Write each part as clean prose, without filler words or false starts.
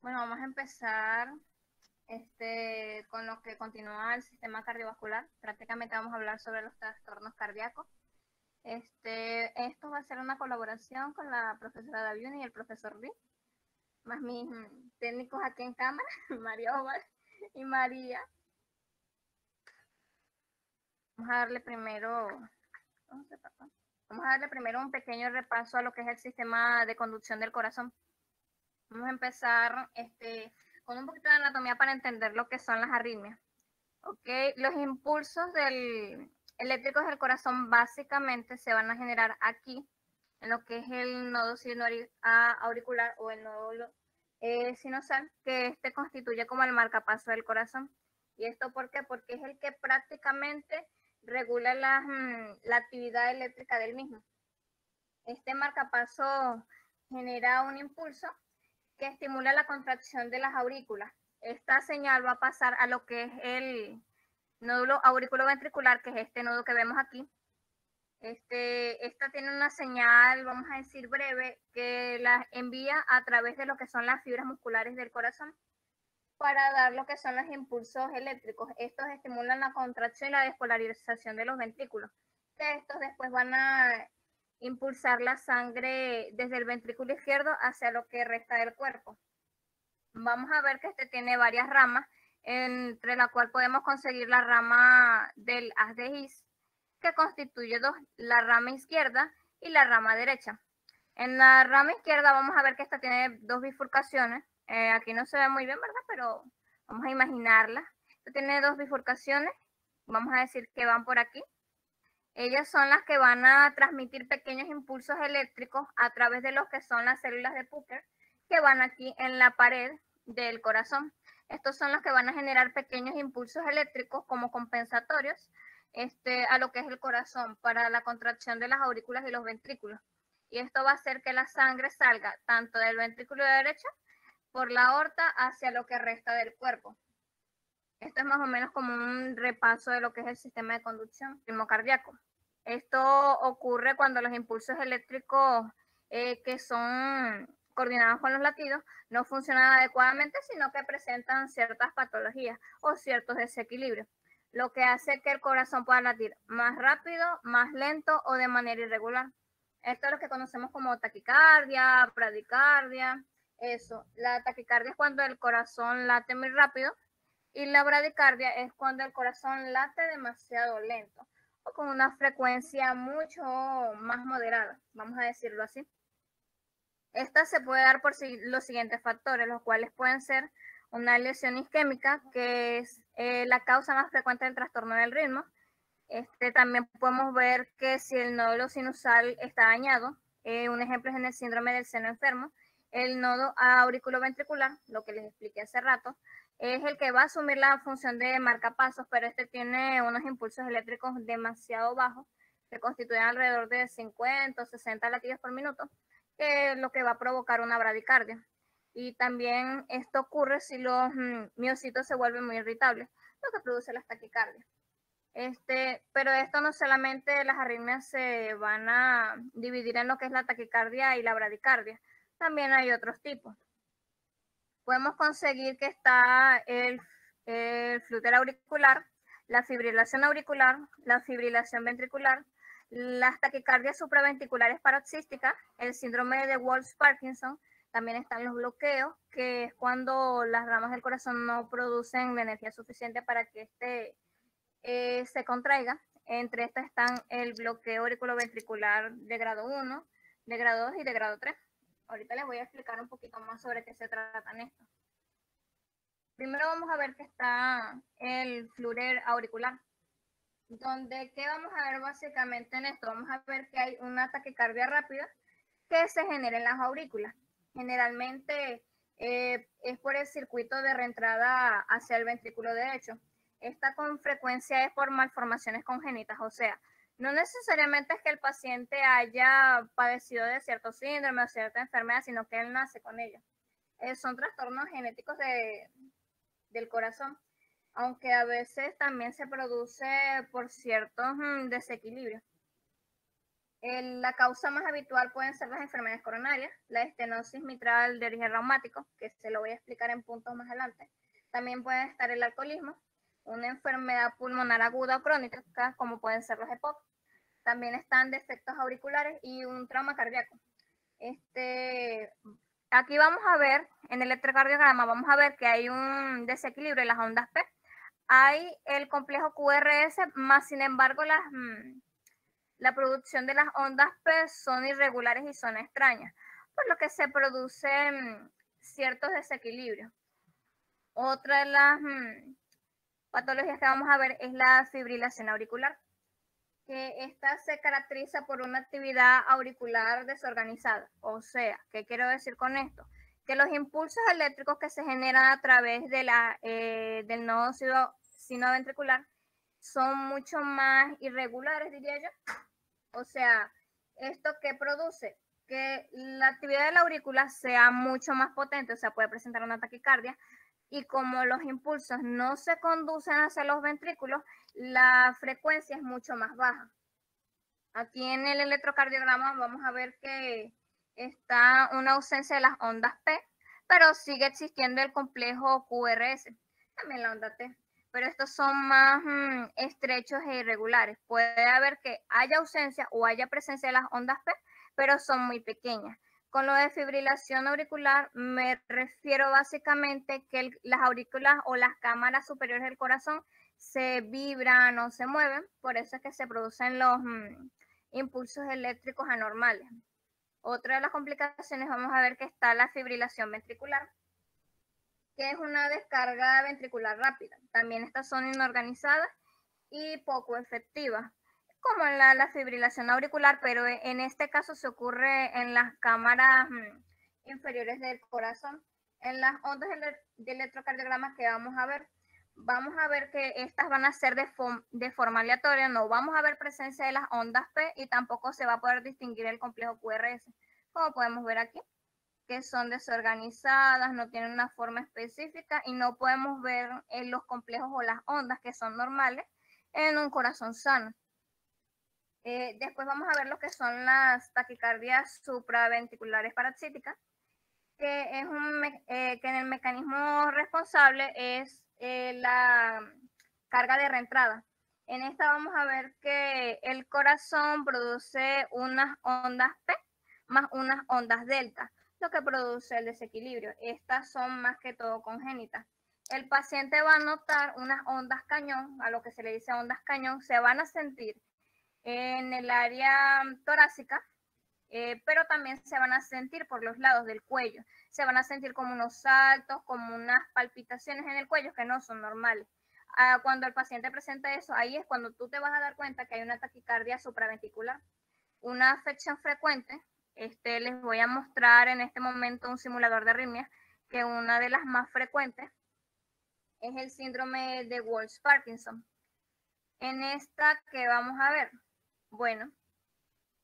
Bueno, vamos a empezar con lo que continúa el sistema cardiovascular. Prácticamente vamos a hablar sobre los trastornos cardíacos. Esto va a ser una colaboración con la profesora Daviuni y el profesor Lee, más mis técnicos aquí en cámara, María Omar y María. Vamos a darle primero, vamos a darle primero un pequeño repaso a lo que es el sistema de conducción del corazón. Vamos a empezar con un poquito de anatomía para entender lo que son las arritmias. Okay. Los impulsos eléctricos del corazón básicamente se van a generar aquí, en lo que es el nodo auricular o el nodo sinosal, que constituye como el marcapaso del corazón. ¿Y esto por qué? Porque es el que prácticamente regula la actividad eléctrica del mismo. Este marcapaso genera un impulso que estimula la contracción de las aurículas. Esta señal va a pasar a lo que es el nódulo auriculoventricular, que es este nodo que vemos aquí. Esta tiene una señal, vamos a decir breve, que la envía a través de lo que son las fibras musculares del corazón para dar lo que son los impulsos eléctricos. Estos estimulan la contracción y la despolarización de los ventrículos. Estos después van a impulsar la sangre desde el ventrículo izquierdo hacia lo que resta del cuerpo. Vamos a ver que tiene varias ramas, entre la cual podemos conseguir la rama del haz de His, que constituye dos, la rama izquierda y la rama derecha. En la rama izquierda vamos a ver que esta tiene dos bifurcaciones. Aquí no se ve muy bien, ¿verdad? Pero vamos a imaginarla. Esta tiene dos bifurcaciones, vamos a decir que van por aquí. Ellas son las que van a transmitir pequeños impulsos eléctricos a través de lo que son las células de Purkinje, que van aquí en la pared del corazón. Estos son los que van a generar pequeños impulsos eléctricos como compensatorios a lo que es el corazón para la contracción de las aurículas y los ventrículos. Y esto va a hacer que la sangre salga tanto del ventrículo derecho por la aorta hacia lo que resta del cuerpo. Esto es más o menos como un repaso de lo que es el sistema de conducción ritmo cardíaco. Esto ocurre cuando los impulsos eléctricos que son coordinados con los latidos no funcionan adecuadamente, sino que presentan ciertas patologías o ciertos desequilibrios, lo que hace que el corazón pueda latir más rápido, más lento o de manera irregular. Esto es lo que conocemos como taquicardia, bradicardia. Eso, la taquicardia es cuando el corazón late muy rápido y la bradicardia es cuando el corazón late demasiado lento o con una frecuencia mucho más moderada, vamos a decirlo así. Esta se puede dar por los siguientes factores, los cuales pueden ser una lesión isquémica, que es la causa más frecuente del trastorno del ritmo. También podemos ver que si el nódulo sinusal está dañado, un ejemplo es en el síndrome del seno enfermo, el nodo auriculoventricular, lo que les expliqué hace rato, es el que va a asumir la función de marcapasos, pero tiene unos impulsos eléctricos demasiado bajos, que constituyen alrededor de 50 o 60 latidos por minuto, que es lo que va a provocar una bradicardia. Y también esto ocurre si los miocitos se vuelven muy irritables, lo que produce las taquicardias. Pero esto no solamente las arritmias se van a dividir en lo que es la taquicardia y la bradicardia, también hay otros tipos. Podemos conseguir que está el flúter auricular, la fibrilación auricular, la fibrilación ventricular, las taquicardias supraventriculares paroxísticas, el síndrome de Wolff-Parkinson, también están los bloqueos, que es cuando las ramas del corazón no producen la energía suficiente para que se contraiga. Entre estas están el bloqueo auriculoventricular de grado 1, de grado 2 y de grado 3. Ahorita les voy a explicar un poquito más sobre qué se tratan estos. Primero vamos a ver que está el flúter auricular, donde ¿qué vamos a ver básicamente en esto? Vamos a ver que hay una taquicardia rápida que se genera en las aurículas. Generalmente es por el circuito de reentrada hacia el ventrículo derecho. Esta con frecuencia es por malformaciones congénitas, o sea, no necesariamente es que el paciente haya padecido de cierto síndrome o cierta enfermedad, sino que él nace con ella. Son trastornos genéticos del corazón, aunque a veces también se produce por ciertos desequilibrios. La causa más habitual pueden ser las enfermedades coronarias, la estenosis mitral de origen reumático, que se lo voy a explicar en puntos más adelante. También puede estar el alcoholismo, una enfermedad pulmonar aguda o crónica, como pueden ser los EPOC. También están defectos auriculares y un trauma cardíaco. Aquí vamos a ver, en el electrocardiograma, vamos a ver que hay un desequilibrio en las ondas P. Hay el complejo QRS, más sin embargo la producción de las ondas P son irregulares y son extrañas, por lo que se producen ciertos desequilibrios. Otra de las patologías que vamos a ver es la fibrilación auricular, que esta se caracteriza por una actividad auricular desorganizada. O sea, ¿qué quiero decir con esto? Que los impulsos eléctricos que se generan a través de del nodo sinoventricular son mucho más irregulares, diría yo. O sea, ¿esto qué produce? Que la actividad de la aurícula sea mucho más potente, o sea, puede presentar una taquicardia, y como los impulsos no se conducen hacia los ventrículos, la frecuencia es mucho más baja. Aquí en el electrocardiograma vamos a ver que está una ausencia de las ondas P, pero sigue existiendo el complejo QRS, también la onda T, pero estos son más estrechos e irregulares. Puede haber que haya ausencia o haya presencia de las ondas P, pero son muy pequeñas. Con lo de fibrilación auricular me refiero básicamente que las aurículas o las cámaras superiores del corazón se vibran o se mueven, por eso es que se producen los impulsos eléctricos anormales. Otra de las complicaciones, vamos a ver que está la fibrilación ventricular, que es una descarga ventricular rápida. También estas son inorganizadas y poco efectivas, como la fibrilación auricular, pero en este caso se ocurre en las cámaras inferiores del corazón. En las ondas de electrocardiograma que vamos a ver que estas van a ser de forma aleatoria, no vamos a ver presencia de las ondas P y tampoco se va a poder distinguir el complejo QRS, como podemos ver aquí, que son desorganizadas, no tienen una forma específica y no podemos ver los complejos o las ondas que son normales en un corazón sano. Después vamos a ver lo que son las taquicardias supraventriculares paroxíticas, que en el mecanismo responsable es la carga de reentrada. En esta vamos a ver que el corazón produce unas ondas P más unas ondas delta, lo que produce el desequilibrio. Estas son más que todo congénitas. El paciente va a notar unas ondas cañón, a lo que se le dice ondas cañón, se van a sentir en el área torácica, pero también se van a sentir por los lados del cuello. Se van a sentir como unos saltos, como unas palpitaciones en el cuello que no son normales. Cuando el paciente presenta eso, ahí es cuando tú te vas a dar cuenta que hay una taquicardia supraventricular. Una afección frecuente, les voy a mostrar en este momento un simulador de arritmias, que una de las más frecuentes es el síndrome de Walsh-Parkinson. En esta, ¿qué vamos a ver? Bueno,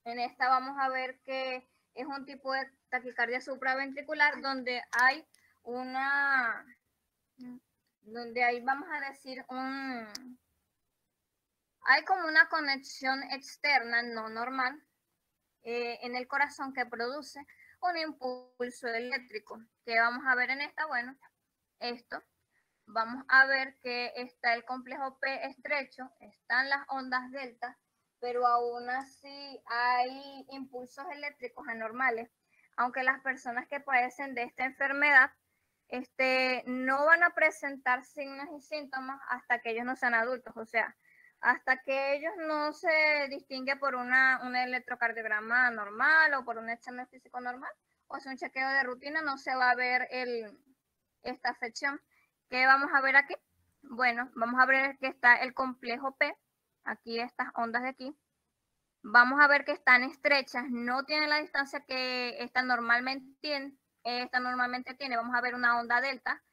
en esta vamos a ver que es un tipo de taquicardia supraventricular donde hay vamos a decir, hay como una conexión externa no normal en el corazón que produce un impulso eléctrico. ¿Qué vamos a ver en esta? Bueno, esto. Vamos a ver que está el complejo P estrecho, están las ondas delta, pero aún así hay impulsos eléctricos anormales, aunque las personas que padecen de esta enfermedad no van a presentar signos y síntomas hasta que ellos no sean adultos, o sea, hasta que ellos no se distingue por un electrocardiograma normal o por un examen físico normal, o sea, un chequeo de rutina, no se va a ver esta afección. ¿Qué vamos a ver aquí? Bueno, vamos a ver que está el complejo P, aquí estas ondas de aquí. Vamos a ver que están estrechas, no tienen la distancia que esta normalmente tiene. Vamos a ver una onda delta,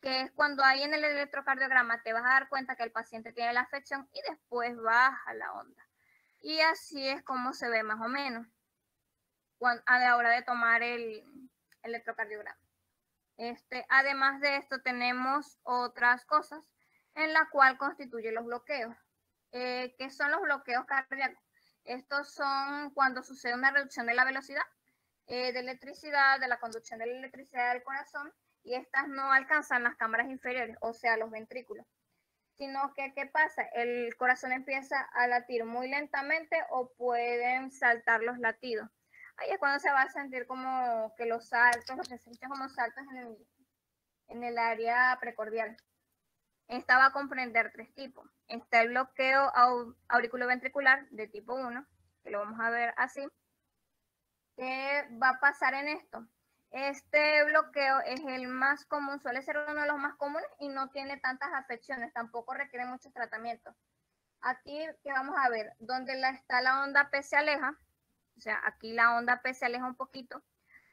que es cuando ahí en el electrocardiograma te vas a dar cuenta que el paciente tiene la afección y después baja la onda. Y así es como se ve más o menos a la hora de tomar el electrocardiograma. Además de esto, tenemos otras cosas en la cual constituyen los bloqueos. ¿Qué son los bloqueos cardíacos? Estos son cuando sucede una reducción de la velocidad de electricidad, de la conducción de la electricidad del corazón, y estas no alcanzan las cámaras inferiores, o sea, los ventrículos. Sino que, ¿qué pasa? El corazón empieza a latir muy lentamente o pueden saltar los latidos. Ahí es cuando se va a sentir como que los saltos, los que se sienten como saltos en el área precordial. Esta va a comprender 3 tipos. Está el bloqueo auriculoventricular de tipo 1, que lo vamos a ver así. ¿Qué va a pasar en esto? Este bloqueo es el más común, suele ser uno de los más comunes y no tiene tantas afecciones, tampoco requiere muchos tratamientos. Aquí, ¿qué vamos a ver? Donde está la onda P se aleja, o sea, aquí la onda P se aleja un poquito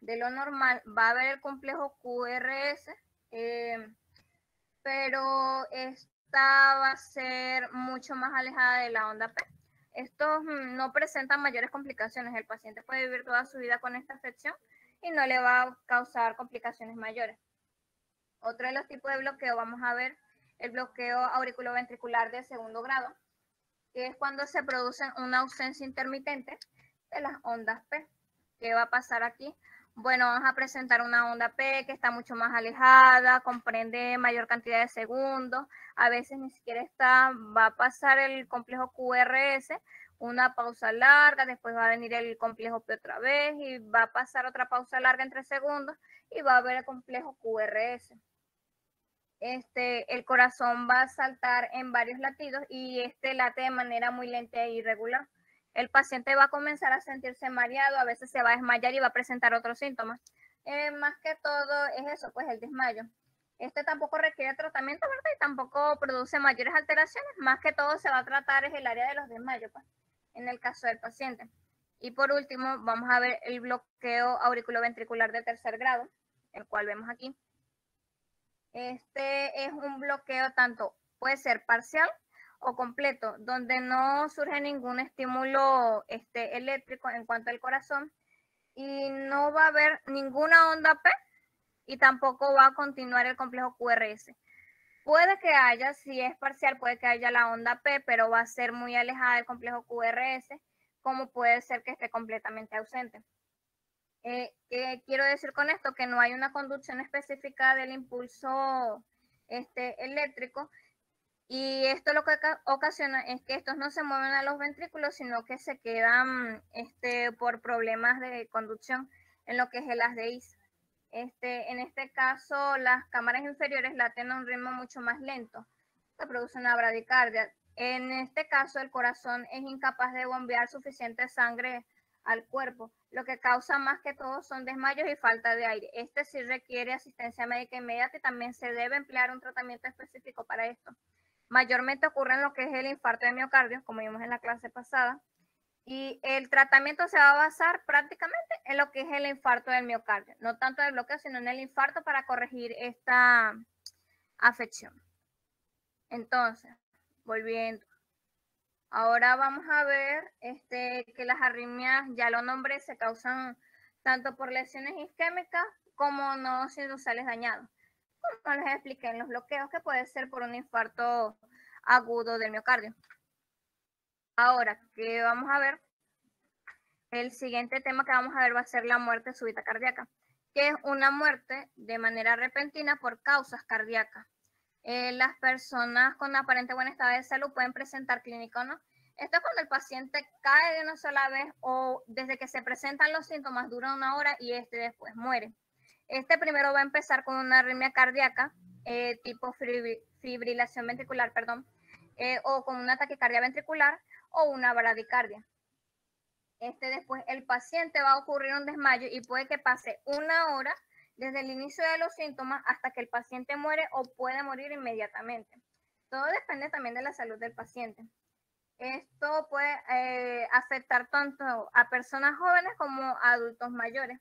de lo normal, va a haber el complejo QRS, pero esta va a ser mucho más alejada de la onda P. Estos no presentan mayores complicaciones. El paciente puede vivir toda su vida con esta afección y no le va a causar complicaciones mayores. Otro de los tipos de bloqueo, vamos a ver el bloqueo auriculoventricular de segundo grado, que es cuando se produce una ausencia intermitente de las ondas P. ¿Qué va a pasar aquí? Bueno, vamos a presentar una onda P que está mucho más alejada, comprende mayor cantidad de segundos, a veces ni siquiera va a pasar el complejo QRS, una pausa larga, después va a venir el complejo P otra vez y va a pasar otra pausa larga entre segundos y va a haber el complejo QRS. El corazón va a saltar en varios latidos y late de manera muy lenta e irregular. El paciente va a comenzar a sentirse mareado, a veces se va a desmayar y va a presentar otros síntomas. Más que todo es eso, pues el desmayo. Tampoco requiere tratamiento, ¿verdad? Y tampoco produce mayores alteraciones. Más que todo se va a tratar es el área de los desmayos, pues, en el caso del paciente. Y por último, vamos a ver el bloqueo auriculoventricular de tercer grado, el cual vemos aquí. Este es un bloqueo tanto, puede ser parcial o completo, donde no surge ningún estímulo eléctrico en cuanto al corazón y no va a haber ninguna onda P y tampoco va a continuar el complejo QRS. Puede que haya, si es parcial, puede que haya la onda P, pero va a ser muy alejada del complejo QRS, como puede ser que esté completamente ausente. ¿Qué quiero decir con esto? Que no hay una conducción específica del impulso eléctrico y esto lo que ocasiona es que estos no se mueven a los ventrículos, sino que se quedan por problemas de conducción en lo que es el haz de Is. En este caso, las cámaras inferiores laten a un ritmo mucho más lento, que produce una bradicardia. En este caso, el corazón es incapaz de bombear suficiente sangre al cuerpo, lo que causa más que todo son desmayos y falta de aire. Sí requiere asistencia médica inmediata y también se debe emplear un tratamiento específico para esto. Mayormente ocurre en lo que es el infarto de miocardio, como vimos en la clase pasada, y el tratamiento se va a basar prácticamente en lo que es el infarto del miocardio, no tanto del bloqueo, sino en el infarto para corregir esta afección. Entonces, volviendo. Ahora vamos a ver que las arritmias, ya lo nombré, se causan tanto por lesiones isquémicas como nodos sinusales dañados. Como les expliqué en los bloqueos, que puede ser por un infarto agudo del miocardio. Ahora, ¿qué vamos a ver? El siguiente tema que vamos a ver va a ser la muerte súbita cardíaca, que es una muerte de manera repentina por causas cardíacas. Las personas con aparente buen estado de salud pueden presentar clínica o no. Esto es cuando el paciente cae de una sola vez o desde que se presentan los síntomas dura una hora y después muere. Primero va a empezar con una arritmia cardíaca tipo fibrilación ventricular, o con una taquicardia ventricular o una bradicardia. Después el paciente va a ocurrir un desmayo y puede que pase una hora desde el inicio de los síntomas hasta que el paciente muere o puede morir inmediatamente. Todo depende también de la salud del paciente. Esto puede afectar tanto a personas jóvenes como a adultos mayores.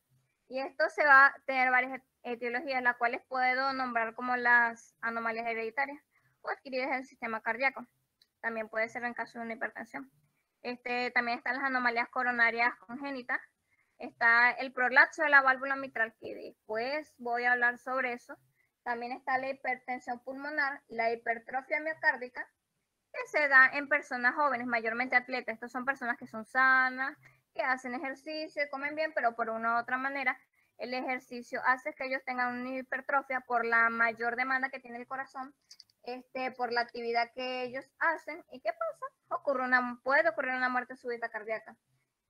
Y esto se va a tener varias etiologías, las cuales puedo nombrar como las anomalías hereditarias o adquiridas en el sistema cardíaco. También puede ser en caso de una hipertensión. También están las anomalías coronarias congénitas. Está el prolapso de la válvula mitral, que después voy a hablar sobre eso. También está la hipertensión pulmonar, la hipertrofia miocárdica que se da en personas jóvenes, mayormente atletas. Estos son personas que son sanas, que hacen ejercicio, comen bien, pero por una u otra manera el ejercicio hace que ellos tengan una hipertrofia por la mayor demanda que tiene el corazón, por la actividad que ellos hacen. ¿Y qué pasa? Puede ocurrir una muerte súbita cardíaca.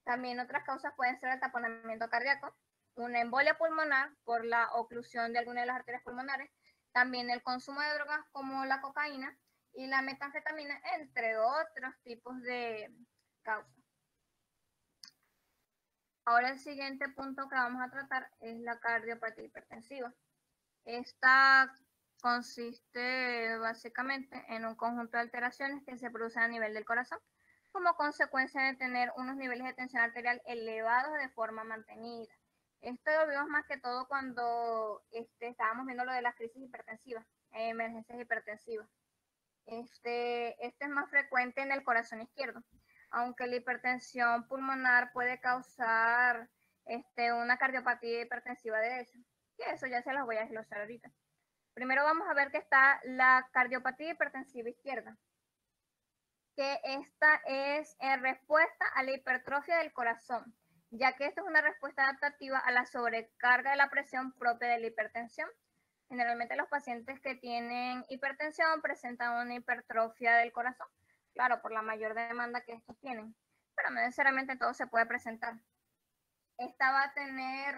También otras causas pueden ser el taponamiento cardíaco, una embolia pulmonar por la oclusión de alguna de las arterias pulmonares, también el consumo de drogas como la cocaína y la metanfetamina, entre otros tipos de causas. Ahora el siguiente punto que vamos a tratar es la cardiopatía hipertensiva. Esta consiste básicamente en un conjunto de alteraciones que se producen a nivel del corazón como consecuencia de tener unos niveles de tensión arterial elevados de forma mantenida. Esto lo vimos más que todo cuando estábamos viendo lo de las crisis hipertensivas, emergencias hipertensivas. Este es más frecuente en el corazón izquierdo, aunque la hipertensión pulmonar puede causar una cardiopatía hipertensiva derecha. Y eso ya se los voy a desglosar ahorita. Primero vamos a ver que está la cardiopatía hipertensiva izquierda, que esta es en respuesta a la hipertrofia del corazón, ya que esta es una respuesta adaptativa a la sobrecarga de la presión propia de la hipertensión. Generalmente los pacientes que tienen hipertensión presentan una hipertrofia del corazón, claro, por la mayor demanda que estos tienen, pero no necesariamente todo se puede presentar. Esta va a tener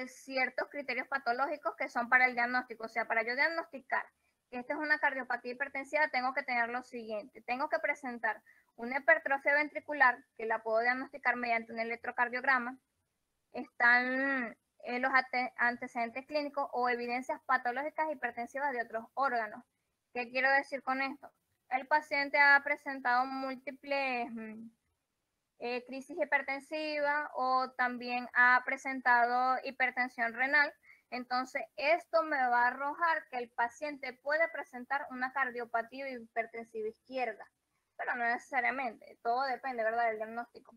ciertos criterios patológicos que son para el diagnóstico, o sea, para yo diagnosticar que esta es una cardiopatía hipertensiva, tengo que tener lo siguiente, tengo que presentar una hipertrofia ventricular, que la puedo diagnosticar mediante un electrocardiograma, están los antecedentes clínicos o evidencias patológicas hipertensivas de otros órganos. ¿Qué quiero decir con esto? El paciente ha presentado múltiples crisis hipertensiva o también ha presentado hipertensión renal. Entonces, esto me va a arrojar que el paciente puede presentar una cardiopatía hipertensiva izquierda, pero no necesariamente, todo depende, ¿verdad?, del diagnóstico.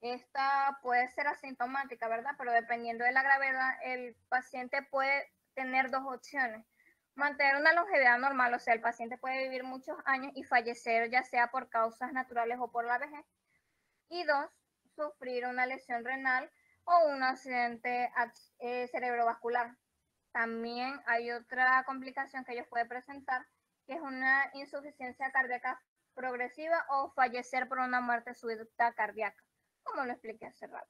Esta puede ser asintomática, ¿verdad? Pero dependiendo de la gravedad, el paciente puede tener dos opciones. Mantener una longevidad normal, o sea, el paciente puede vivir muchos años y fallecer ya sea por causas naturales o por la vejez. Y dos, sufrir una lesión renal o un accidente cerebrovascular. También hay otra complicación que ellos pueden presentar, que es una insuficiencia cardíaca progresiva o fallecer por una muerte súbita cardíaca, como lo expliqué hace rato.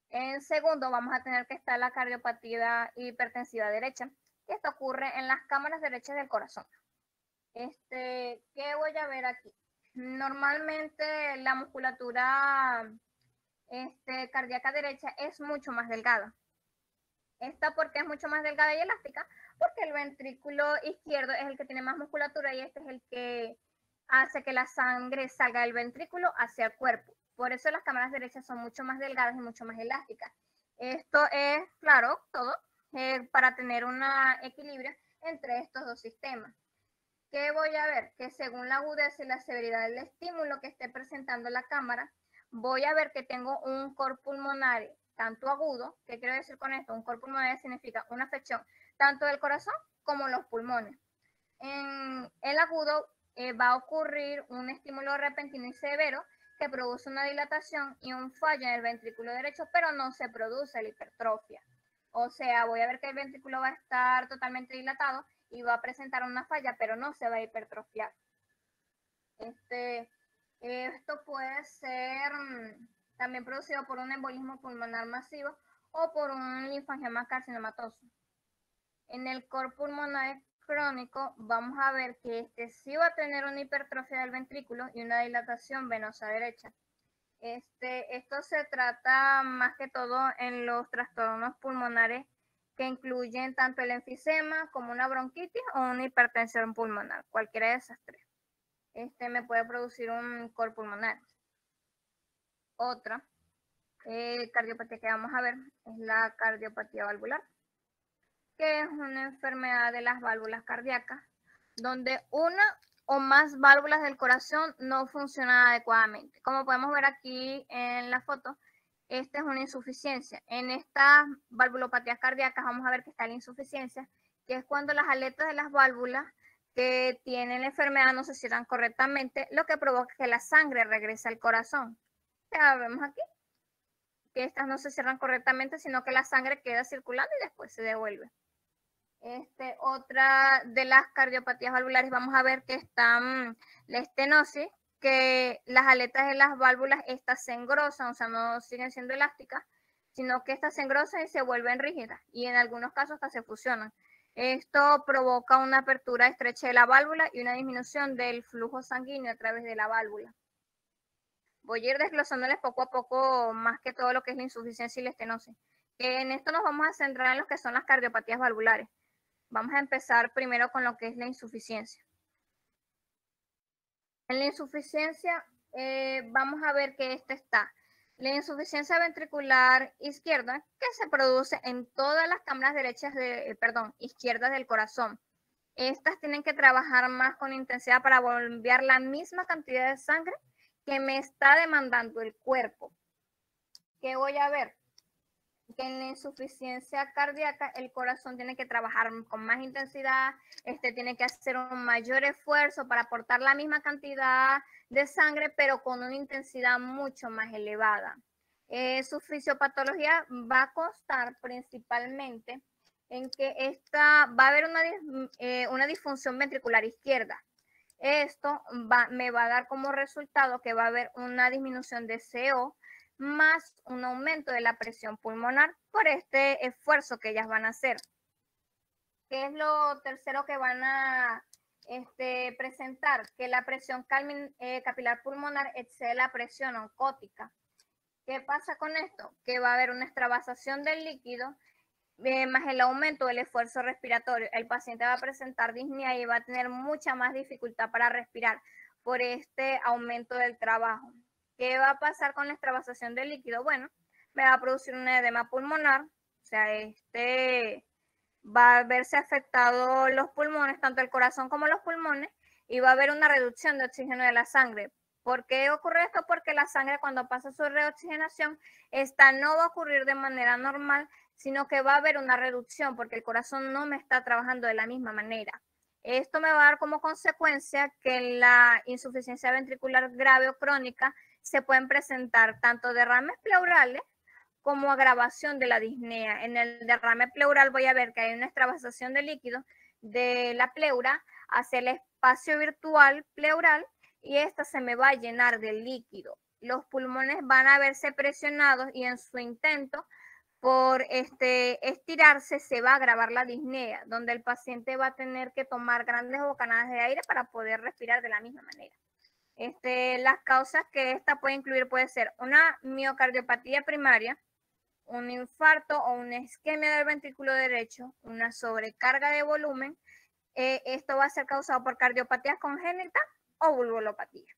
En segundo, vamos a tener que estar la cardiopatía hipertensiva derecha, que esto ocurre en las cámaras derechas del corazón. ¿Qué voy a ver aquí? Normalmente la musculatura cardíaca derecha es mucho más delgada. Esta porque es mucho más delgada y elástica, porque el ventrículo izquierdo es el que tiene más musculatura y este es el que hace que la sangre salga del ventrículo hacia el cuerpo. Por eso las cámaras derechas son mucho más delgadas y mucho más elásticas. Esto es, claro, todo para tener un equilibrio entre estos dos sistemas. ¿Qué voy a ver? Que según la agudeza y la severidad del estímulo que esté presentando la cámara, voy a ver que tengo un cor pulmonar tanto agudo. ¿Qué quiero decir con esto? Un cor pulmonar significa una afección tanto del corazón como los pulmones. En el agudo va a ocurrir un estímulo repentino y severo que produce una dilatación y un fallo en el ventrículo derecho, pero no se produce la hipertrofia. O sea, voy a ver que el ventrículo va a estar totalmente dilatado y va a presentar una falla, pero no se va a hipertrofiar. Esto puede ser también producido por un embolismo pulmonar masivo o por un linfangioma carcinomatoso. En el cor pulmonar crónico vamos a ver que sí va a tener una hipertrofia del ventrículo y una dilatación venosa derecha. Esto se trata más que todo en los trastornos pulmonares que incluyen tanto el enfisema como una bronquitis o una hipertensión pulmonar. Cualquiera de esas tres me puede producir un cor pulmonar. Otra cardiopatía que vamos a ver es la cardiopatía valvular, que es una enfermedad de las válvulas cardíacas, donde una o más válvulas del corazón no funcionan adecuadamente. Como podemos ver aquí en la foto, esta es una insuficiencia. En estas valvulopatías cardíacas vamos a ver que está la insuficiencia, que es cuando las aletas de las válvulas que tienen la enfermedad no se cierran correctamente, lo que provoca que la sangre regrese al corazón. Ya vemos aquí que estas no se cierran correctamente, sino que la sangre queda circulando y después se devuelve. Otra de las cardiopatías valvulares, vamos a ver que están la estenosis, que las aletas de las válvulas, estas se engrosan, o sea, no siguen siendo elásticas, sino que estas se engrosan y se vuelven rígidas, y en algunos casos hasta se fusionan. Esto provoca una apertura estrecha de la válvula y una disminución del flujo sanguíneo a través de la válvula. Voy a ir desglosándoles poco a poco más que todo lo que es la insuficiencia y la estenosis. En esto nos vamos a centrar en lo que son las cardiopatías valvulares. Vamos a empezar primero con lo que es la insuficiencia. En la insuficiencia vamos a ver que esta está. La insuficiencia ventricular izquierda, que se produce en todas las cámaras izquierdas del corazón. Estas tienen que trabajar más con intensidad para bombear la misma cantidad de sangre que me está demandando el cuerpo. ¿Qué voy a ver? Que en la insuficiencia cardíaca el corazón tiene que trabajar con más intensidad, tiene que hacer un mayor esfuerzo para aportar la misma cantidad de sangre, pero con una intensidad mucho más elevada. Su fisiopatología va a constar principalmente en que va a haber una disfunción ventricular izquierda. Esto me va a dar como resultado que va a haber una disminución de CO, más un aumento de la presión pulmonar por este esfuerzo que ellas van a hacer. ¿Qué es lo tercero que van a presentar? Que la presión capilar pulmonar excede la presión oncótica. ¿Qué pasa con esto? Que va a haber una extravasación del líquido más el aumento del esfuerzo respiratorio. El paciente va a presentar disnea y va a tener mucha más dificultad para respirar por este aumento del trabajo. ¿Qué va a pasar con la extravasación del líquido? Bueno, me va a producir un edema pulmonar, o sea, va a verse afectado los pulmones, tanto el corazón como los pulmones, y va a haber una reducción de oxígeno de la sangre. ¿Por qué ocurre esto? Porque la sangre, cuando pasa su reoxigenación, esta no va a ocurrir de manera normal, sino que va a haber una reducción porque el corazón no me está trabajando de la misma manera. Esto me va a dar como consecuencia que en la insuficiencia ventricular grave o crónica se pueden presentar tanto derrames pleurales como agravación de la disnea. En el derrame pleural voy a ver que hay una extravasación de líquido de la pleura hacia el espacio virtual pleural y esta se me va a llenar de líquido. Los pulmones van a verse presionados y en su intento por estirarse se va a agravar la disnea, donde el paciente va a tener que tomar grandes bocanadas de aire para poder respirar de la misma manera. Las causas que esta puede incluir puede ser una miocardiopatía primaria, un infarto o una isquemia del ventrículo derecho, una sobrecarga de volumen. Esto va a ser causado por cardiopatías congénitas o vulvulopatía.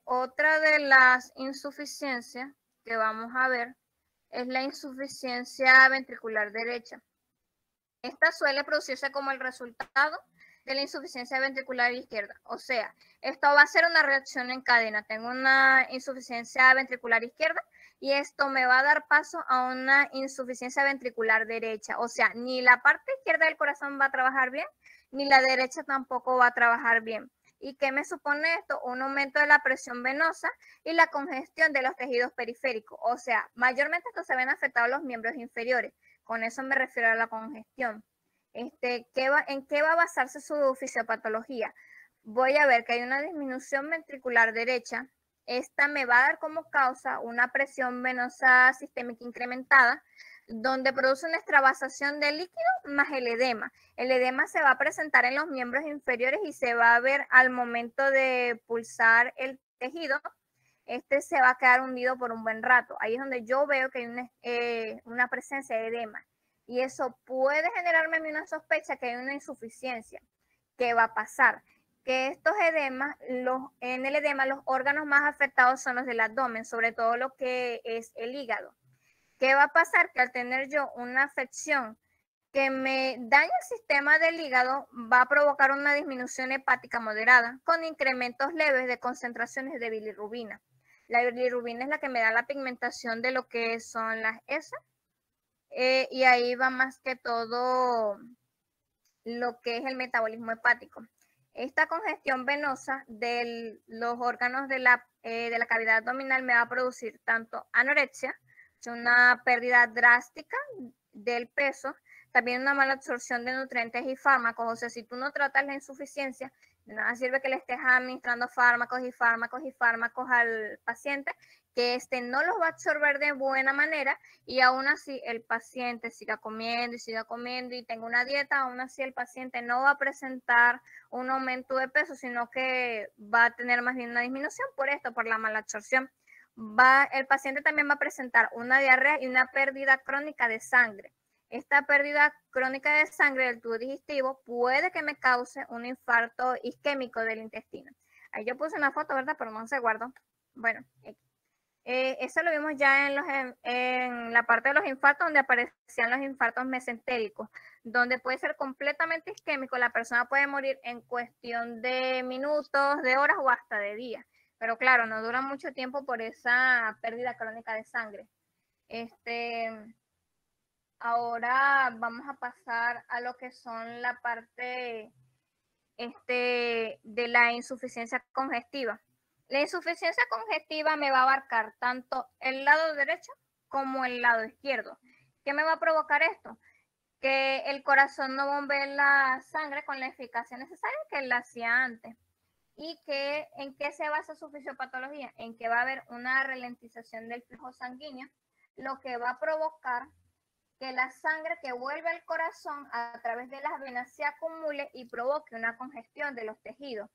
Otra de las insuficiencias que vamos a ver es la insuficiencia ventricular derecha. Esta suele producirse como el resultado de la insuficiencia ventricular izquierda. O sea, esto va a ser una reacción en cadena. Tengo una insuficiencia ventricular izquierda y esto me va a dar paso a una insuficiencia ventricular derecha. O sea, ni la parte izquierda del corazón va a trabajar bien, ni la derecha tampoco va a trabajar bien. ¿Y qué me supone esto? Un aumento de la presión venosa y la congestión de los tejidos periféricos. O sea, mayormente esto se ven afectados los miembros inferiores. Con eso me refiero a la congestión. ¿En qué va a basarse su fisiopatología? Voy a ver que hay una disminución ventricular derecha. Esta me va a dar como causa una presión venosa sistémica incrementada, donde produce una extravasación de líquido más el edema. El edema se va a presentar en los miembros inferiores y se va a ver al momento de pulsar el tejido. Se va a quedar hundido por un buen rato. Ahí es donde yo veo que hay una presencia de edema. Y eso puede generarme una sospecha que hay una insuficiencia. ¿Qué va a pasar? Que estos edemas, en el edema, los órganos más afectados son los del abdomen, sobre todo lo que es el hígado. ¿Qué va a pasar? Que al tener yo una afección que me daña el sistema del hígado, va a provocar una disminución hepática moderada con incrementos leves de concentraciones de bilirrubina. La bilirrubina es la que me da la pigmentación de lo que son las heces, y ahí va más que todo lo que es el metabolismo hepático. Esta congestión venosa de los órganos de la cavidad abdominal me va a producir tanto anorexia, una pérdida drástica del peso, también una mala absorción de nutrientes y fármacos. O sea, si tú no tratas la insuficiencia, de nada sirve que le estés administrando fármacos y fármacos y fármacos al paciente, que no los va a absorber de buena manera, y aún así el paciente siga comiendo y tenga una dieta, aún así el paciente no va a presentar un aumento de peso, sino que va a tener más bien una disminución por esto, por la mala absorción. El paciente también va a presentar una diarrea y una pérdida crónica de sangre. Esta pérdida crónica de sangre del tubo digestivo puede que me cause un infarto isquémico del intestino. Ahí yo puse una foto, ¿verdad? Pero no se guardó. Bueno, eso lo vimos ya en la parte de los infartos, donde aparecían los infartos mesentéricos, donde puede ser completamente isquémico. La persona puede morir en cuestión de minutos, de horas o hasta de días. Pero claro, no dura mucho tiempo por esa pérdida crónica de sangre. Ahora vamos a pasar a lo que son la parte de la insuficiencia congestiva. La insuficiencia congestiva me va a abarcar tanto el lado derecho como el lado izquierdo. ¿Qué me va a provocar esto? Que el corazón no bombee la sangre con la eficacia necesaria que la hacía antes. ¿Y en qué se basa su fisiopatología? En que va a haber una ralentización del flujo sanguíneo, lo que va a provocar que la sangre que vuelve al corazón a través de las venas se acumule y provoque una congestión de los tejidos.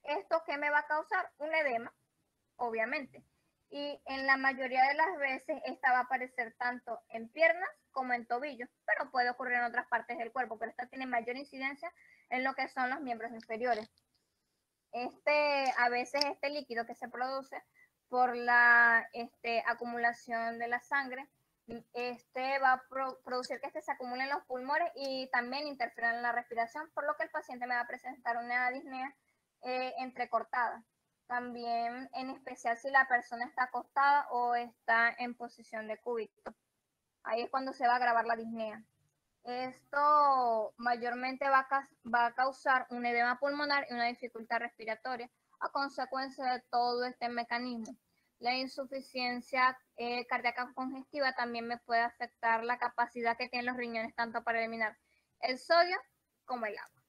¿Esto qué me va a causar? Un edema, obviamente. Y en la mayoría de las veces esta va a aparecer tanto en piernas como en tobillos, pero puede ocurrir en otras partes del cuerpo, pero esta tiene mayor incidencia en lo que son los miembros inferiores. A veces este líquido que se produce por la acumulación de la sangre, va a producir que se acumule en los pulmones y también interfiera en la respiración, por lo que el paciente me va a presentar una disnea entrecortada. También, en especial si la persona está acostada o está en posición de cúbito. Ahí es cuando se va a agravar la disnea. Esto mayormente va a causar un edema pulmonar y una dificultad respiratoria a consecuencia de todo este mecanismo. La insuficiencia cardíaca congestiva también me puede afectar la capacidad que tienen los riñones tanto para eliminar el sodio como el agua.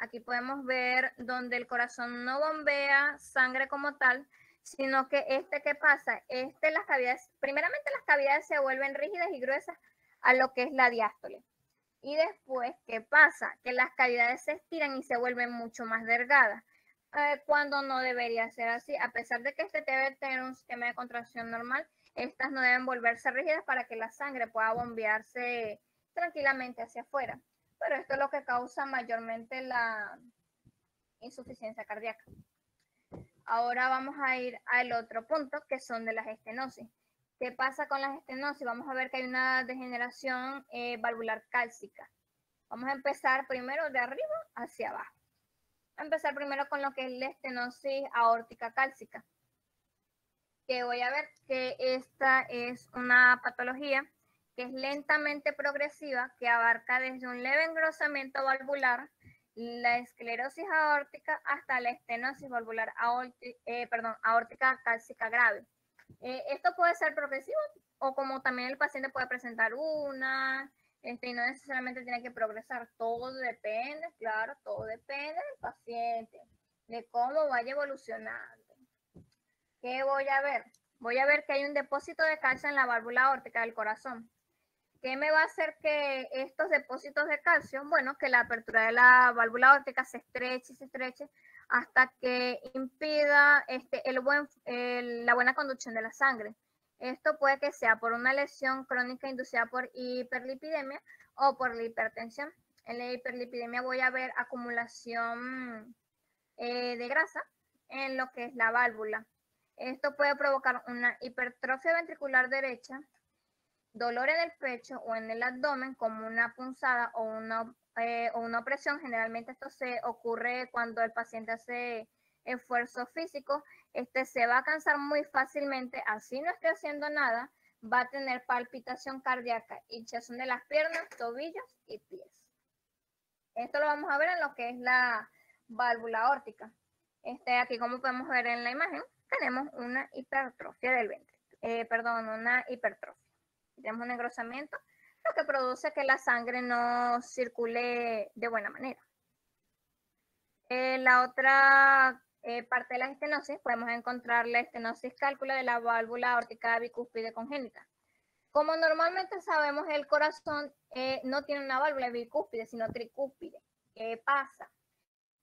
Aquí podemos ver donde el corazón no bombea sangre como tal, sino que ¿qué pasa? Las cavidades, primeramente las cavidades se vuelven rígidas y gruesas a lo que es la diástole. Y después, ¿qué pasa? Que las cavidades se estiran y se vuelven mucho más delgadas, cuando no debería ser así. A pesar de que debe tener un sistema de contracción normal, estas no deben volverse rígidas para que la sangre pueda bombearse tranquilamente hacia afuera. Pero esto es lo que causa mayormente la insuficiencia cardíaca. Ahora vamos a ir al otro punto, que son de las estenosis. ¿Qué pasa con las estenosis? Vamos a ver que hay una degeneración valvular cálcica. Vamos a empezar primero de arriba hacia abajo. Voy a empezar primero con lo que es la estenosis aórtica cálcica. Que voy a ver que esta es una patología que es lentamente progresiva, que abarca desde un leve engrosamiento valvular, la esclerosis aórtica, hasta la estenosis valvular aórtica cálcica grave. Esto puede ser progresivo o como también el paciente puede presentar una, y no necesariamente tiene que progresar. Todo depende, claro, todo depende del paciente, de cómo vaya evolucionando. ¿Qué voy a ver? Voy a ver que hay un depósito de calcio en la válvula aórtica del corazón. ¿Qué me va a hacer que estos depósitos de calcio? Bueno, que la apertura de la válvula aórtica se estreche hasta que impida la buena conducción de la sangre. Esto puede que sea por una lesión crónica inducida por hiperlipidemia o por la hipertensión. En la hiperlipidemia voy a ver acumulación de grasa en lo que es la válvula. Esto puede provocar una hipertrofia ventricular derecha, dolor en el pecho o en el abdomen como una punzada o una opresión. Generalmente esto se ocurre cuando el paciente hace esfuerzo físico. Se va a cansar muy fácilmente, así no esté haciendo nada, va a tener palpitación cardíaca, hinchazón de las piernas, tobillos y pies. Esto lo vamos a ver en lo que es la válvula aórtica. Aquí, como podemos ver en la imagen, tenemos una hipertrofia del ventre. Una hipertrofia. Tenemos un engrosamiento, lo que produce que la sangre no circule de buena manera. La otra parte de la estenosis, podemos encontrar la estenosis cálcula de la válvula aórtica bicúspide congénita. Como normalmente sabemos, el corazón no tiene una válvula bicúspide, sino tricúspide. ¿Qué pasa?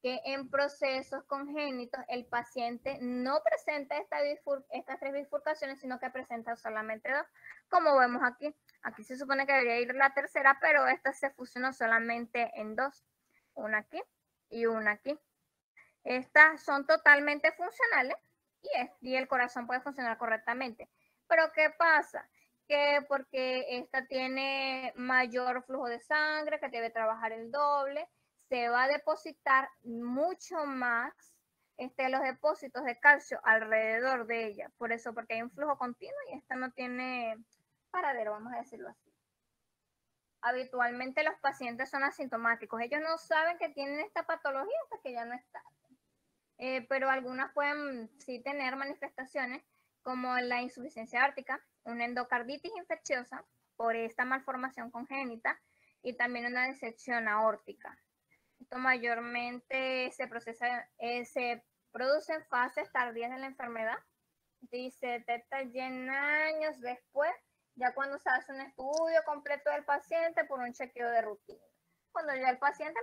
Que en procesos congénitos el paciente no presenta estas 3 bifurcaciones, sino que presenta solamente 2, como vemos aquí. Aquí se supone que debería ir la tercera, pero esta se fusionó solamente en 2, una aquí y una aquí. Estas son totalmente funcionales y el corazón puede funcionar correctamente. Pero ¿qué pasa? Que porque esta tiene mayor flujo de sangre, que debe trabajar el doble, se va a depositar mucho más los depósitos de calcio alrededor de ella. Por eso, porque hay un flujo continuo y esta no tiene paradero, vamos a decirlo así. Habitualmente los pacientes son asintomáticos. Ellos no saben que tienen esta patología hasta que ya no está. Pero algunas pueden sí tener manifestaciones como la insuficiencia aórtica, una endocarditis infecciosa por esta malformación congénita y también una disección aórtica. Esto mayormente se produce en fases tardías de la enfermedad y se detecta ya en años después, ya cuando se hace un estudio completo del paciente por un chequeo de rutina, cuando ya el paciente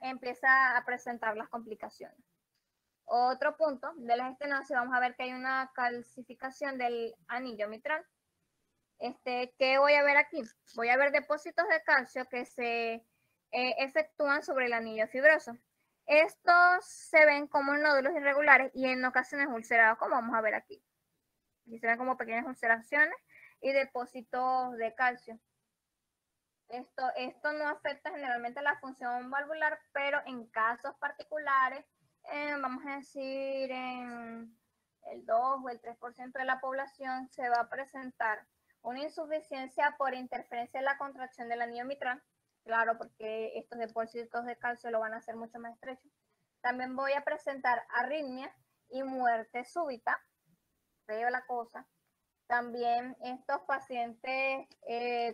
empieza a presentar las complicaciones. Otro punto de las estenosis, vamos a ver que hay una calcificación del anillo mitral. ¿Qué voy a ver aquí? Voy a ver depósitos de calcio que se efectúan sobre el anillo fibroso. Estos se ven como nódulos irregulares y en ocasiones ulcerados, como vamos a ver aquí. Aquí se ven como pequeñas ulceraciones y depósitos de calcio. Esto no afecta generalmente la función valvular, pero en casos particulares, vamos a decir en el 2 o el 3% de la población se va a presentar una insuficiencia por interferencia en la contracción del anillo mitral. Claro, porque estos depósitos de calcio lo van a hacer mucho más estrecho. También voy a presentar arritmia y muerte súbita. Veo la cosa. También estos pacientes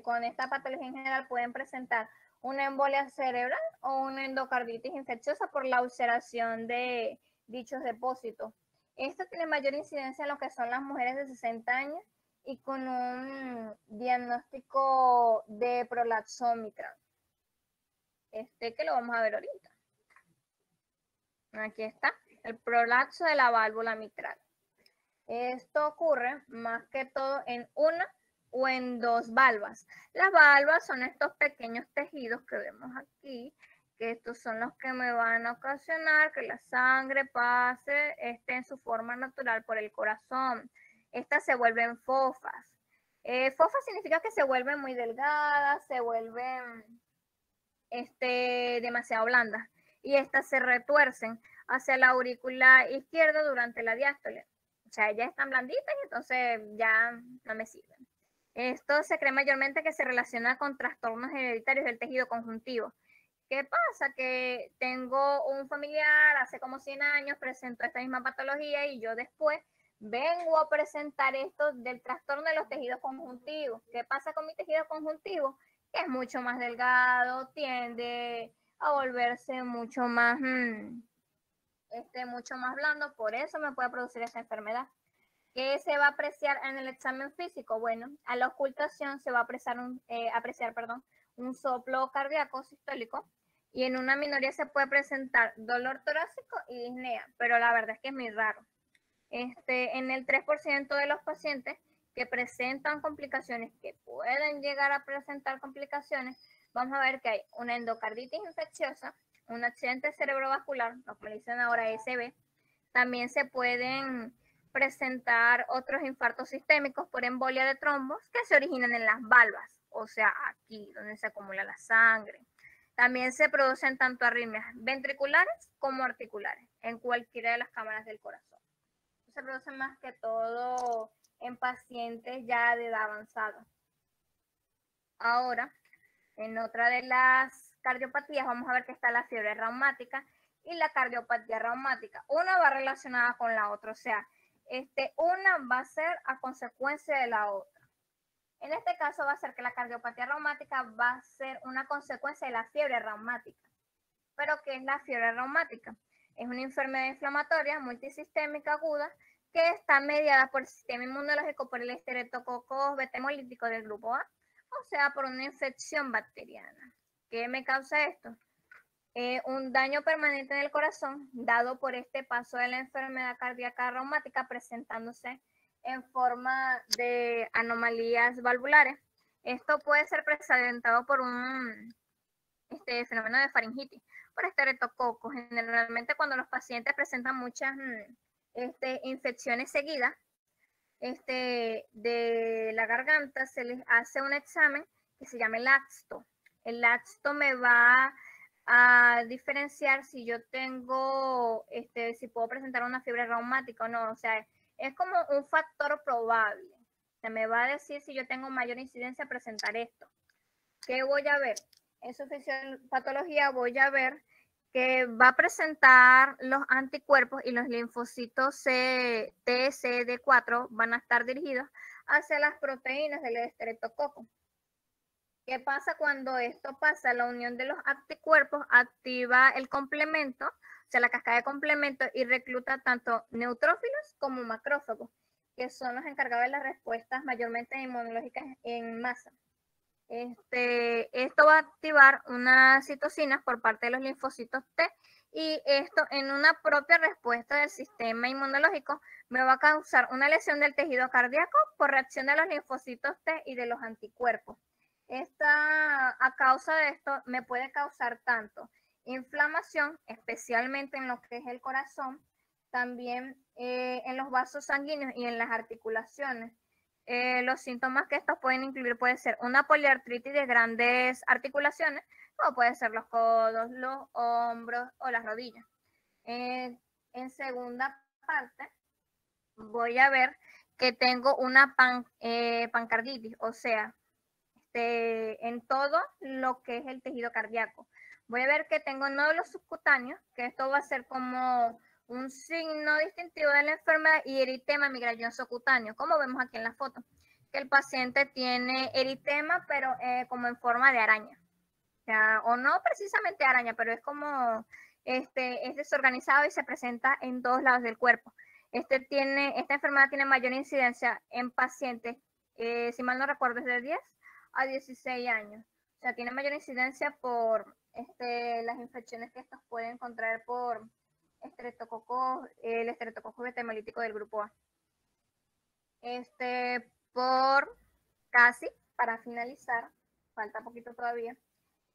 con esta patología en general pueden presentar una embolia cerebral o una endocarditis infecciosa por la ulceración de dichos depósitos. Esto tiene mayor incidencia en lo que son las mujeres de 60 años y con un diagnóstico de prolapso mitral. Que lo vamos a ver ahorita. Aquí está, el prolapso de la válvula mitral. Esto ocurre más que todo en una o en 2 valvas. Las valvas son estos pequeños tejidos que vemos aquí, que estos son los que me van a ocasionar que la sangre pase en su forma natural por el corazón. Estas se vuelven fofas. Fofas significa que se vuelven muy delgadas, se vuelven demasiado blandas y estas se retuercen hacia la aurícula izquierda durante la diástole. O sea, ya están blanditas y entonces ya no me sirven. Esto se cree mayormente que se relaciona con trastornos hereditarios del tejido conjuntivo. ¿Qué pasa? Que tengo un familiar hace como 100 años presentó esta misma patología y yo después vengo a presentar esto del trastorno de los tejidos conjuntivos. ¿Qué pasa con mi tejido conjuntivo? Que es mucho más delgado, tiende a volverse mucho más mucho más blando, por eso me puede producir esa enfermedad. ¿Qué se va a apreciar en el examen físico? Bueno, a la ocultación se va a apreciar un soplo cardíaco sistólico y en una minoría se puede presentar dolor torácico y disnea, pero la verdad es que es muy raro. En el 3% de los pacientes que presentan complicaciones, que pueden llegar a presentar complicaciones, vamos a ver que hay una endocarditis infecciosa, un accidente cerebrovascular, lo que le dicen ahora SB. También se pueden presentar otros infartos sistémicos por embolia de trombos que se originan en las valvas, o sea, aquí donde se acumula la sangre. También se producen tanto arritmias ventriculares como articulares en cualquiera de las cámaras del corazón. Se produce más que todo en pacientes ya de edad avanzada. Ahora, en otra de las cardiopatías, vamos a ver que está la fiebre reumática y la cardiopatía reumática. Una va relacionada con la otra, o sea, una va a ser a consecuencia de la otra. En este caso va a ser que la cardiopatía reumática va a ser una consecuencia de la fiebre reumática. ¿Pero qué es la fiebre reumática? Es una enfermedad inflamatoria multisistémica aguda que está mediada por el sistema inmunológico por el estreptococcus beta hemolítico del grupo A, o sea, por una infección bacteriana. ¿Qué me causa esto? Un daño permanente en el corazón dado por este paso de la enfermedad cardíaca reumática presentándose en forma de anomalías valvulares. Esto puede ser presentado por un fenómeno de faringitis, por estreptococcus. Generalmente cuando los pacientes presentan muchas infecciones seguidas de la garganta, se les hace un examen que se llama el AXTO. El AXTO me va a diferenciar si yo tengo, si puedo presentar una fiebre reumática o no. O sea, es como un factor probable. Se me va a decir si yo tengo mayor incidencia a presentar esto. ¿Qué voy a ver? En su patología voy a ver que va a presentar los anticuerpos y los linfocitos TCD4 van a estar dirigidos hacia las proteínas del estreptococo. ¿Qué pasa cuando esto pasa? La unión de los anticuerpos activa el complemento, o sea, la cascada de complemento, y recluta tanto neutrófilos como macrófagos, que son los encargados de las respuestas mayormente inmunológicas en masa. Esto va a activar unas citocinas por parte de los linfocitos T, y esto en una propia respuesta del sistema inmunológico me va a causar una lesión del tejido cardíaco por reacción de los linfocitos T y de los anticuerpos. A causa de esto me puede causar tanto inflamación, especialmente en lo que es el corazón, también en los vasos sanguíneos y en las articulaciones. Los síntomas que estos pueden incluir puede ser una poliartritis de grandes articulaciones, o puede ser los codos, los hombros o las rodillas. En segunda parte, voy a ver que tengo una pancarditis, o sea, en todo lo que es el tejido cardíaco. Voy a ver que tengo nódulos subcutáneos, que esto va a ser como un signo distintivo de la enfermedad, y eritema migrañoso cutáneo, como vemos aquí en la foto, que el paciente tiene eritema, pero como en forma de araña. O no precisamente araña, pero es como, es desorganizado y se presenta en todos lados del cuerpo. Esta enfermedad tiene mayor incidencia en pacientes, si mal no recuerdo, es de 10 a 16 años. O sea, tiene mayor incidencia por las infecciones que estos pueden contraer por el estreptococcus beta hemolítico del grupo A. Por casi, para finalizar, falta poquito todavía,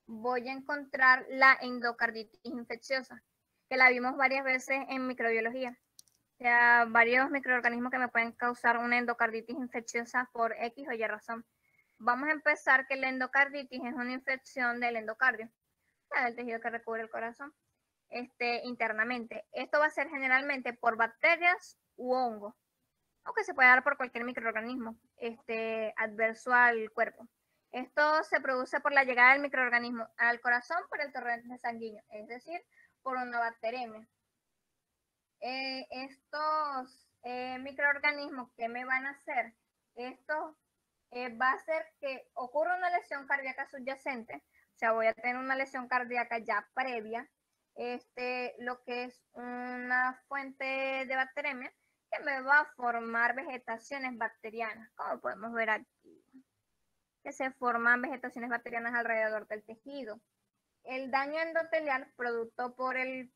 voy a encontrar la endocarditis infecciosa, que la vimos varias veces en microbiología. O sea, varios microorganismos que me pueden causar una endocarditis infecciosa por X o Y razón. Vamos a empezar que la endocarditis es una infección del endocardio, o sea, del tejido que recubre el corazón, internamente. Esto va a ser generalmente por bacterias u hongos, aunque se puede dar por cualquier microorganismo adverso al cuerpo. Esto se produce por la llegada del microorganismo al corazón por el torrente sanguíneo, es decir, por una bacteremia. Estos microorganismos, ¿qué me van a hacer? Esto va a hacer que ocurra una lesión cardíaca subyacente, o sea, voy a tener una lesión cardíaca ya previa, lo que es una fuente de bacteremia, que me va a formar vegetaciones bacterianas, como podemos ver aquí, que se forman vegetaciones bacterianas alrededor del tejido. El daño endotelial, producto por el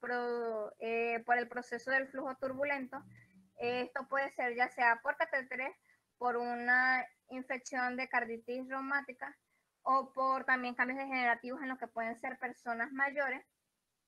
proceso del flujo turbulento, esto puede ser ya sea por catéteres, por una infección de carditis reumática, o por también cambios degenerativos en los que pueden ser personas mayores.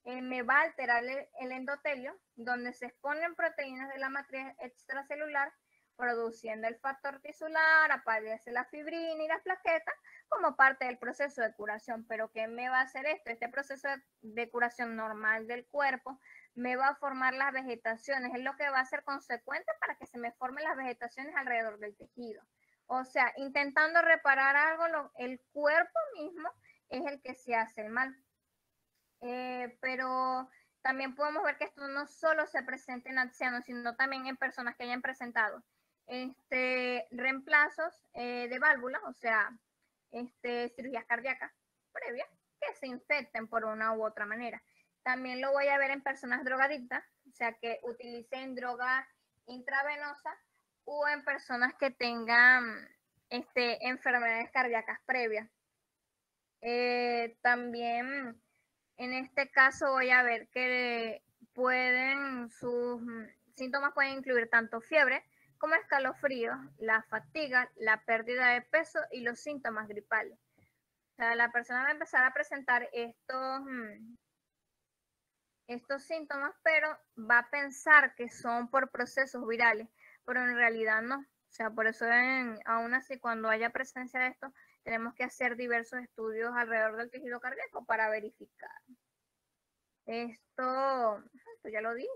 Me va a alterar el endotelio, donde se exponen proteínas de la matriz extracelular, produciendo el factor tisular, aparece la fibrina y las plaquetas como parte del proceso de curación. ¿Pero qué me va a hacer esto? Este proceso de curación normal del cuerpo me va a formar las vegetaciones, es lo que va a ser consecuente para que se me formen las vegetaciones alrededor del tejido. O sea, intentando reparar algo, el cuerpo mismo es el que se hace el mal. pero también podemos ver que esto no solo se presenta en ancianos, sino también en personas que hayan presentado reemplazos de válvulas, o sea, cirugías cardíacas previas que se infecten por una u otra manera. También lo voy a ver en personas drogadictas, o sea, que utilicen droga intravenosa o en personas que tengan enfermedades cardíacas previas. También en este caso voy a ver que sus síntomas pueden incluir tanto fiebre como escalofríos, la fatiga, la pérdida de peso y los síntomas gripales. O sea, la persona va a empezar a presentar estos síntomas, pero va a pensar que son por procesos virales, pero en realidad no. O sea, por eso aún así cuando haya presencia de esto, tenemos que hacer diversos estudios alrededor del tejido cardíaco para verificar. Esto ya lo di.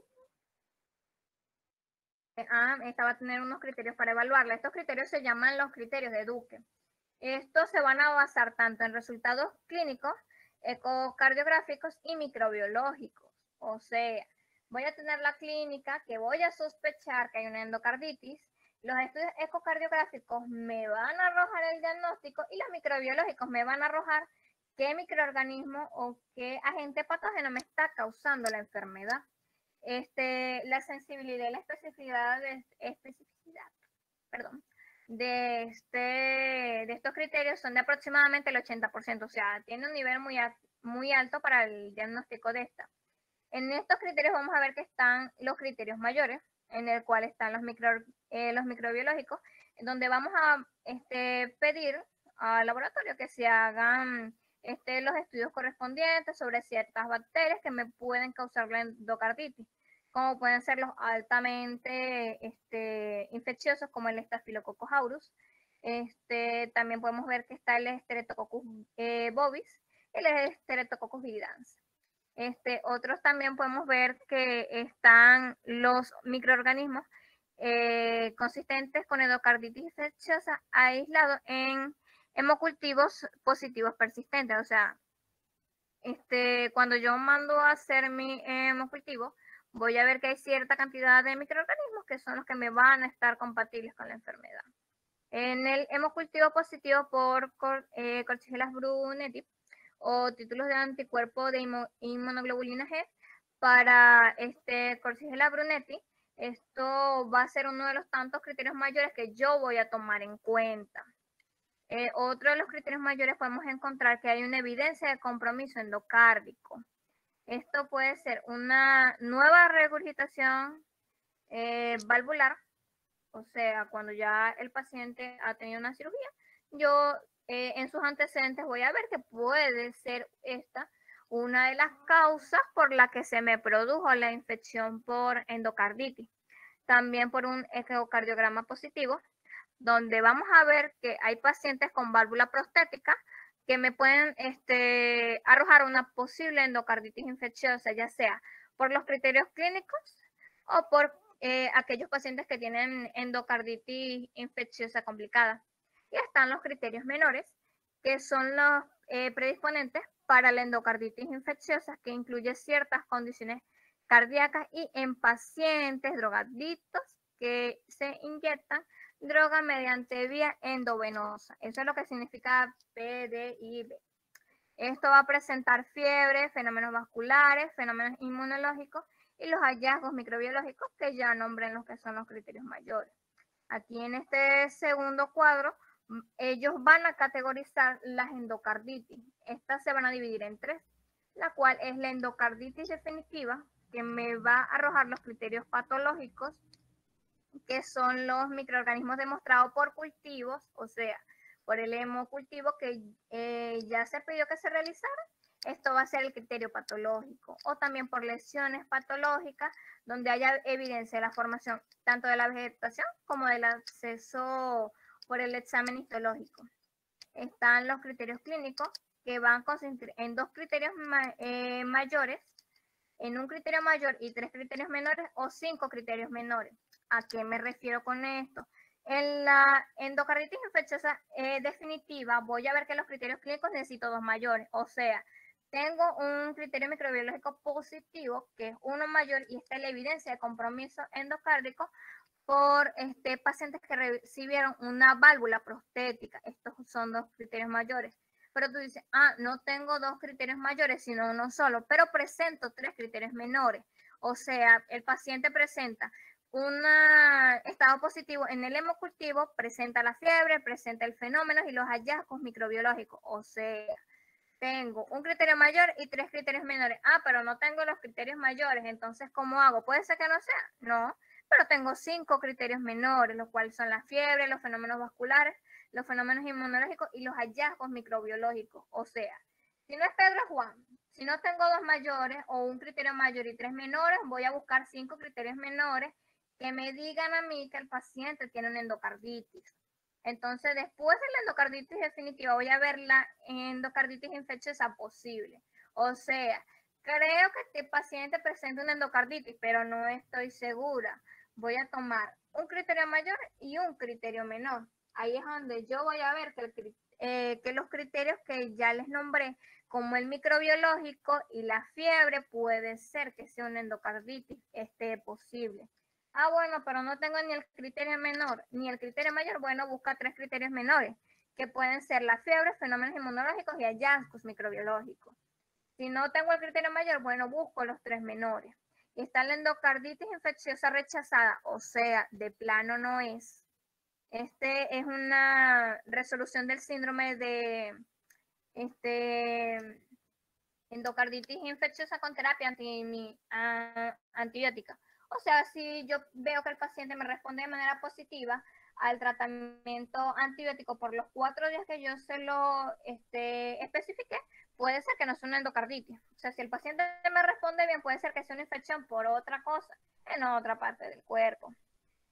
Esta va a tener unos criterios para evaluarla. Estos criterios se llaman los criterios de Duke. Estos se van a basar tanto en resultados clínicos, ecocardiográficos y microbiológicos. O sea, voy a tener la clínica que voy a sospechar que hay una endocarditis. Los estudios ecocardiográficos me van a arrojar el diagnóstico y los microbiológicos me van a arrojar qué microorganismo o qué agente patógeno me está causando la enfermedad. La sensibilidad y la especificidad de estos criterios son de aproximadamente el 80%, o sea, tiene un nivel muy alto para el diagnóstico de esta. En estos criterios vamos a ver que están los criterios mayores, en el cual están los microbiológicos, donde vamos a pedir al laboratorio que se hagan los estudios correspondientes sobre ciertas bacterias que me pueden causar la endocarditis, como pueden ser los altamente infecciosos como el Staphylococcus aureus. También podemos ver que está el Streptococcus bovis y el Streptococcus viridans. Otros también podemos ver que están los microorganismos consistentes con endocarditis infecciosa aislados en hemocultivos positivos persistentes. O sea, cuando yo mando a hacer mi hemocultivo, voy a ver que hay cierta cantidad de microorganismos que son los que me van a estar compatibles con la enfermedad. En el hemocultivo positivo por Coxigelas brunetti o títulos de anticuerpo de inmunoglobulina G para Coxigelas brunetti, esto va a ser uno de los tantos criterios mayores que yo voy a tomar en cuenta. Otro de los criterios mayores podemos encontrar que hay una evidencia de compromiso endocárdico. Esto puede ser una nueva regurgitación valvular, o sea, cuando ya el paciente ha tenido una cirugía, yo en sus antecedentes voy a ver que puede ser esta una de las causas por la que se me produjo la infección por endocarditis. También por un ecocardiograma positivo, donde vamos a ver que hay pacientes con válvula prostética que me pueden arrojar una posible endocarditis infecciosa, ya sea por los criterios clínicos o por aquellos pacientes que tienen endocarditis infecciosa complicada. Y están los criterios menores, que son los predisponentes para la endocarditis infecciosa, que incluye ciertas condiciones cardíacas y en pacientes drogadictos que se inyectan droga mediante vía endovenosa. Eso es lo que significa PDIV. Esto va a presentar fiebre, fenómenos vasculares, fenómenos inmunológicos y los hallazgos microbiológicos que ya nombren los que son los criterios mayores. Aquí en este segundo cuadro, ellos van a categorizar las endocarditis. Estas se van a dividir en tres, la cual es la endocarditis definitiva, que me va a arrojar los criterios patológicos, que son los microorganismos demostrados por cultivos, o sea, por el hemocultivo que ya se pidió que se realizara. Esto va a ser el criterio patológico, o también por lesiones patológicas, donde haya evidencia de la formación tanto de la vegetación como del acceso por el examen histológico. Están los criterios clínicos, que van a consistir en dos criterios mayores, en un criterio mayor y tres criterios menores o 5 criterios menores. ¿A qué me refiero con esto? En la endocarditis infecciosa definitiva voy a ver que los criterios clínicos necesito 2 mayores, o sea, tengo un criterio microbiológico positivo, que es uno mayor, y esta es la evidencia de compromiso endocárdico por pacientes que recibieron una válvula prostética. Estos son 2 criterios mayores. Pero tú dices, no tengo 2 criterios mayores, sino uno solo, pero presento 3 criterios menores. O sea, el paciente presenta un estado positivo en el hemocultivo, presenta la fiebre, presenta el fenómeno y los hallazgos microbiológicos. O sea, tengo un criterio mayor y 3 criterios menores. Pero no tengo los criterios mayores, entonces, ¿cómo hago? ¿Puede ser que no sea? No, pero tengo 5 criterios menores, los cuales son la fiebre, los fenómenos vasculares, los fenómenos inmunológicos y los hallazgos microbiológicos. O sea, si no es Pedro Juan, si no tengo 2 mayores o un criterio mayor y 3 menores, voy a buscar 5 criterios menores que me digan a mí que el paciente tiene una endocarditis. Entonces, después de la endocarditis definitiva, voy a ver la endocarditis infecciosa posible. O sea, creo que este paciente presenta una endocarditis, pero no estoy segura. Voy a tomar un criterio mayor y un criterio menor. Ahí es donde yo voy a ver que los criterios que ya les nombré, como el microbiológico y la fiebre, puede ser que sea una endocarditis posible. Bueno, pero no tengo ni el criterio menor ni el criterio mayor. Bueno, busca 3 criterios menores, que pueden ser la fiebre, fenómenos inmunológicos y hallazgos microbiológicos. Si no tengo el criterio mayor, bueno, busco los 3 menores. Está la endocarditis infecciosa rechazada, o sea, de plano no es. Es una resolución del síndrome de endocarditis infecciosa con terapia antibiótica. O sea, si yo veo que el paciente me responde de manera positiva al tratamiento antibiótico por los 4 días que yo se lo especifique, puede ser que no sea una endocarditis. O sea, si el paciente me responde bien, puede ser que sea una infección por otra cosa en otra parte del cuerpo.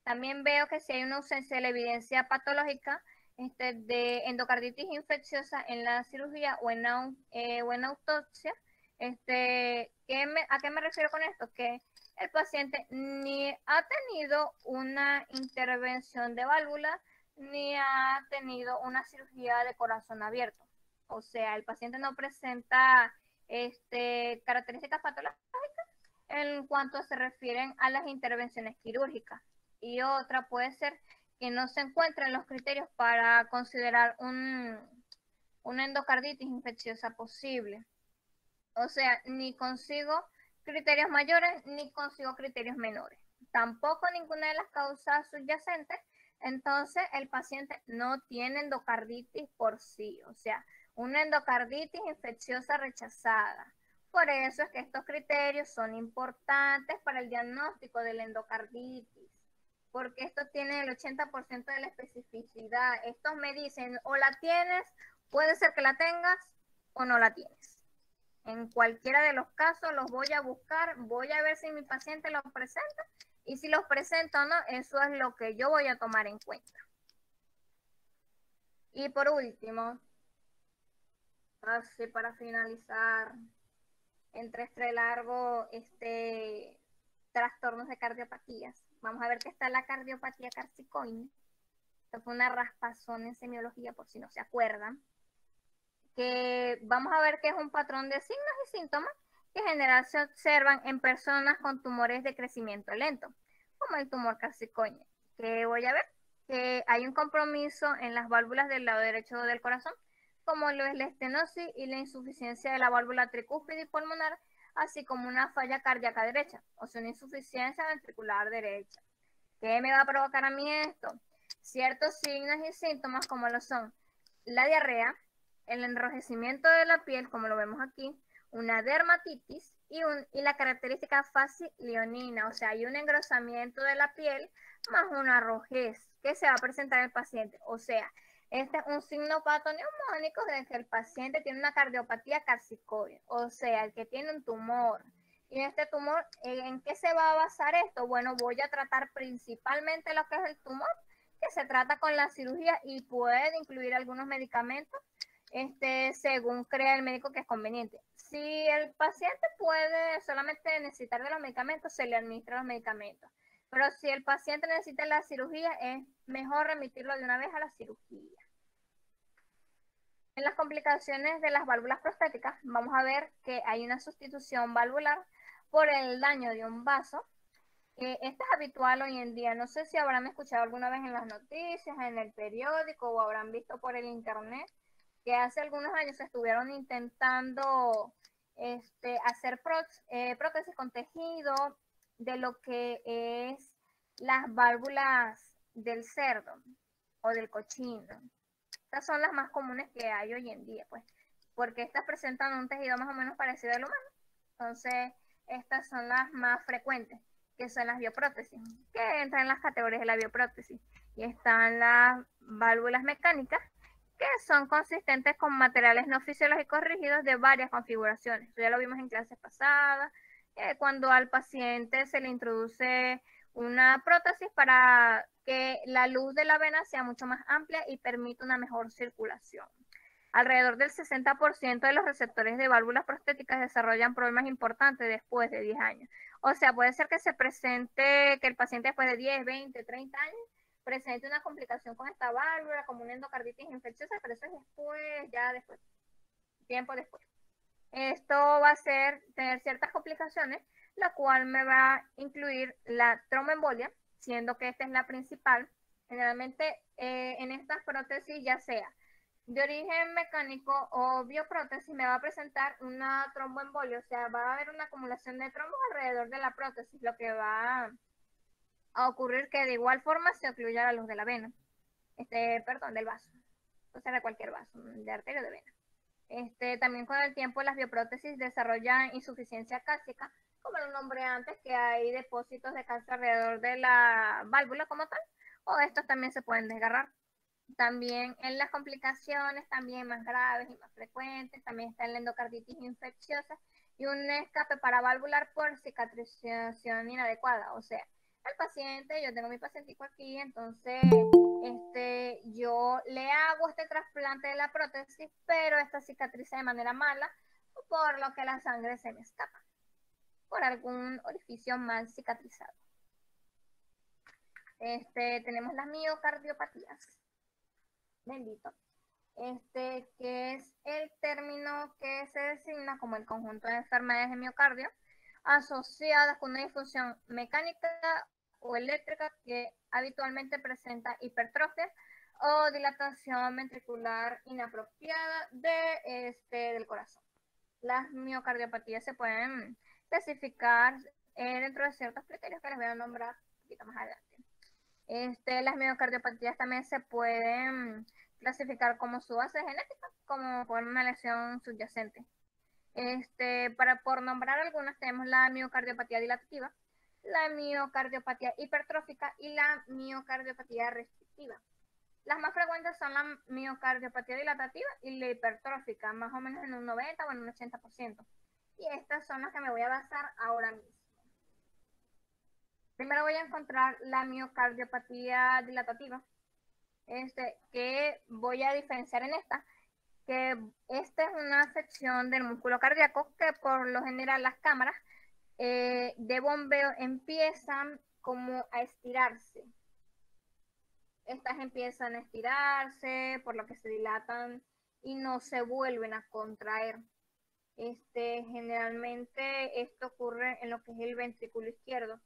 También veo que si hay una ausencia de la evidencia patológica de endocarditis infecciosa en la cirugía o en autopsia, ¿a qué me refiero con esto? Que el paciente ni ha tenido una intervención de válvula ni ha tenido una cirugía de corazón abierto. O sea, el paciente no presenta características patológicas en cuanto se refieren a las intervenciones quirúrgicas. Y otra puede ser que no se encuentren los criterios para considerar una endocarditis infecciosa posible. O sea, ni consigo criterios mayores ni consigo criterios menores. Tampoco ninguna de las causas subyacentes. Entonces, el paciente no tiene endocarditis por sí. O sea, una endocarditis infecciosa rechazada. Por eso es que estos criterios son importantes para el diagnóstico de la endocarditis, porque esto tiene el 80% de la especificidad. Estos me dicen, o la tienes, puede ser que la tengas o no la tienes. En cualquiera de los casos los voy a buscar, voy a ver si mi paciente los presenta, y si los presenta o no, eso es lo que yo voy a tomar en cuenta. Y por último, así para finalizar, entre largo, trastornos de cardiopatías. Vamos a ver qué está la cardiopatía calcicoide. Esto fue una raspazón en semiología, por si no se acuerdan. Que vamos a ver que es un patrón de signos y síntomas que en general se observan en personas con tumores de crecimiento lento, como el tumor calcicoide. Que voy a ver que hay un compromiso en las válvulas del lado derecho del corazón, como lo es la estenosis y la insuficiencia de la válvula tricúspide y pulmonar, así como una falla cardíaca derecha, o sea, una insuficiencia ventricular derecha. ¿Qué me va a provocar a mí esto? Ciertos signos y síntomas como lo son la diarrea, el enrojecimiento de la piel, como lo vemos aquí, una dermatitis y la característica fase leonina, o sea, hay un engrosamiento de la piel más una rojez que se va a presentar en el paciente. O sea, este es un signo patoneumónico de que el paciente tiene una cardiopatía calcicoide, o sea, el que tiene un tumor. Y este tumor, ¿en qué se va a basar esto? Bueno, voy a tratar principalmente lo que es el tumor, que se trata con la cirugía y puede incluir algunos medicamentos según crea el médico que es conveniente. Si el paciente puede solamente necesitar de los medicamentos, se le administra los medicamentos. Pero si el paciente necesita la cirugía, es mejor remitirlo de una vez a la cirugía. En las complicaciones de las válvulas prostáticas, vamos a ver que hay una sustitución valvular por el daño de un vaso. Esto es habitual hoy en día. No sé si habrán escuchado alguna vez en las noticias, en el periódico o habrán visto por el internet que hace algunos años se estuvieron intentando hacer prótesis con tejido de lo que es las válvulas del cerdo o del cochino. Estas son las más comunes que hay hoy en día, pues, porque estas presentan un tejido más o menos parecido al humano. Entonces, estas son las más frecuentes, que son las bioprótesis, que entran en las categorías de la bioprótesis. Y están las válvulas mecánicas, que son consistentes con materiales no fisiológicos rígidos de varias configuraciones. Esto ya lo vimos en clases pasadas, cuando al paciente se le introduce una prótesis para que la luz de la vena sea mucho más amplia y permita una mejor circulación. Alrededor del 60% de los receptores de válvulas prostéticas desarrollan problemas importantes después de 10 años. O sea, puede ser que se presente, que el paciente después de 10, 20, 30 años presente una complicación con esta válvula, como una endocarditis infecciosa, pero eso es después, ya después, tiempo después. Esto va a tener ciertas complicaciones, la cual me va a incluir la tromboembolia, siendo que esta es la principal. Generalmente en estas prótesis, ya sea de origen mecánico o bioprótesis, me va a presentar una tromboembolia, o sea, va a haber una acumulación de trombos alrededor de la prótesis, lo que va a ocurrir que de igual forma se ocluya la luz de la vena, perdón, del vaso, o sea, de cualquier vaso, de arteria o de vena. También con el tiempo las bioprótesis desarrollan insuficiencia cásica, como lo nombré antes, que hay depósitos de calcio alrededor de la válvula como tal, o estos también se pueden desgarrar. También en las complicaciones también más graves y más frecuentes, también está la endocarditis infecciosa y un escape paravalvular por cicatrización inadecuada. O sea, el paciente, yo tengo mi pacientico aquí, entonces yo le hago este trasplante de la prótesis, pero esta cicatriza de manera mala, por lo que la sangre se me escapa, por algún orificio mal cicatrizado. Tenemos las miocardiopatías. Bendito. Que es el término que se designa como el conjunto de enfermedades de miocardio asociadas con una disfunción mecánica o eléctrica que habitualmente presenta hipertrofia o dilatación ventricular inapropiada del corazón. Las miocardiopatías se pueden clasificar dentro de ciertos criterios que les voy a nombrar un poquito más adelante. Las miocardiopatías también se pueden clasificar como su base genética, como por una lesión subyacente. Por nombrar algunas, tenemos la miocardiopatía dilatativa, la miocardiopatía hipertrófica y la miocardiopatía restrictiva. Las más frecuentes son la miocardiopatía dilatativa y la hipertrófica, más o menos en un 90 o en un 80%. Y estas son las que me voy a basar ahora mismo. Primero voy a encontrar la miocardiopatía dilatativa, que voy a diferenciar en esta, que esta es una afección del músculo cardíaco que por lo general las cámaras de bombeo empiezan como a estirarse. Estas empiezan a estirarse, por lo que se dilatan y no se vuelven a contraer. Generalmente esto ocurre en lo que es el ventrículo izquierdo.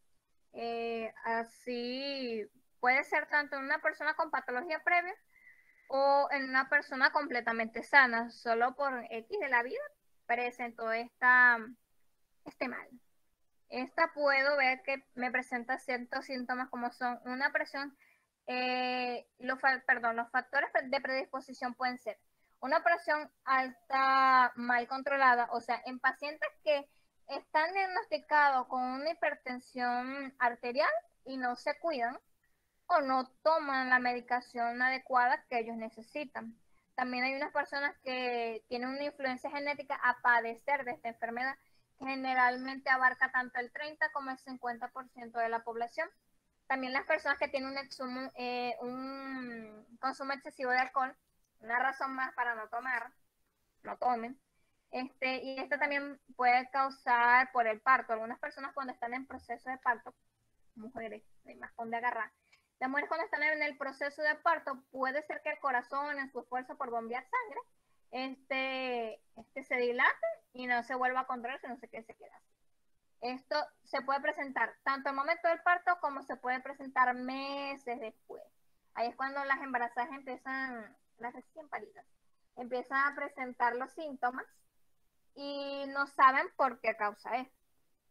Así puede ser tanto en una persona con patología previa o en una persona completamente sana, solo por X de la vida presentó este mal. Esta puedo ver que me presenta ciertos síntomas como son una presión, los factores de predisposición pueden ser una presión alta mal controlada, o sea, en pacientes que están diagnosticados con una hipertensión arterial y no se cuidan o no toman la medicación adecuada que ellos necesitan. También hay unas personas que tienen una influencia genética a padecer de esta enfermedad, que generalmente abarca tanto el 30 como el 50% de la población. También las personas que tienen un consumo excesivo de alcohol, una razón más para no tomar, no tomen. Y esto también puede causar por el parto. Algunas personas cuando están en proceso de parto, mujeres, hay más donde agarrar. Las mujeres cuando están en el proceso de parto, puede ser que el corazón, en su esfuerzo por bombear sangre, se dilate y no se vuelva a contraer, sino que se queda así. Esto se puede presentar tanto al momento del parto como se puede presentar meses después. Ahí es cuando las embarazadas empiezan, las recién paridas, empiezan a presentar los síntomas y no saben por qué causa esto.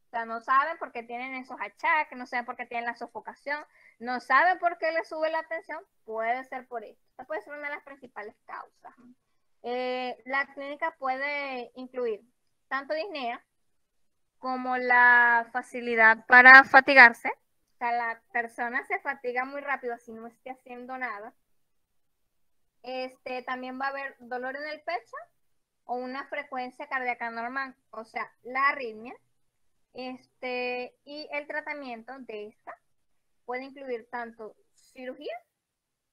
O sea, no saben por qué tienen esos achaques, no saben por qué tienen la sofocación, no saben por qué les sube la tensión, puede ser por esto. Esta puede ser una de las principales causas. La clínica puede incluir tanto disnea como la facilidad para fatigarse. O sea, la persona se fatiga muy rápido si no esté haciendo nada. También va a haber dolor en el pecho o una frecuencia cardíaca normal, o sea, la arritmia. Y el tratamiento de esta puede incluir tanto cirugía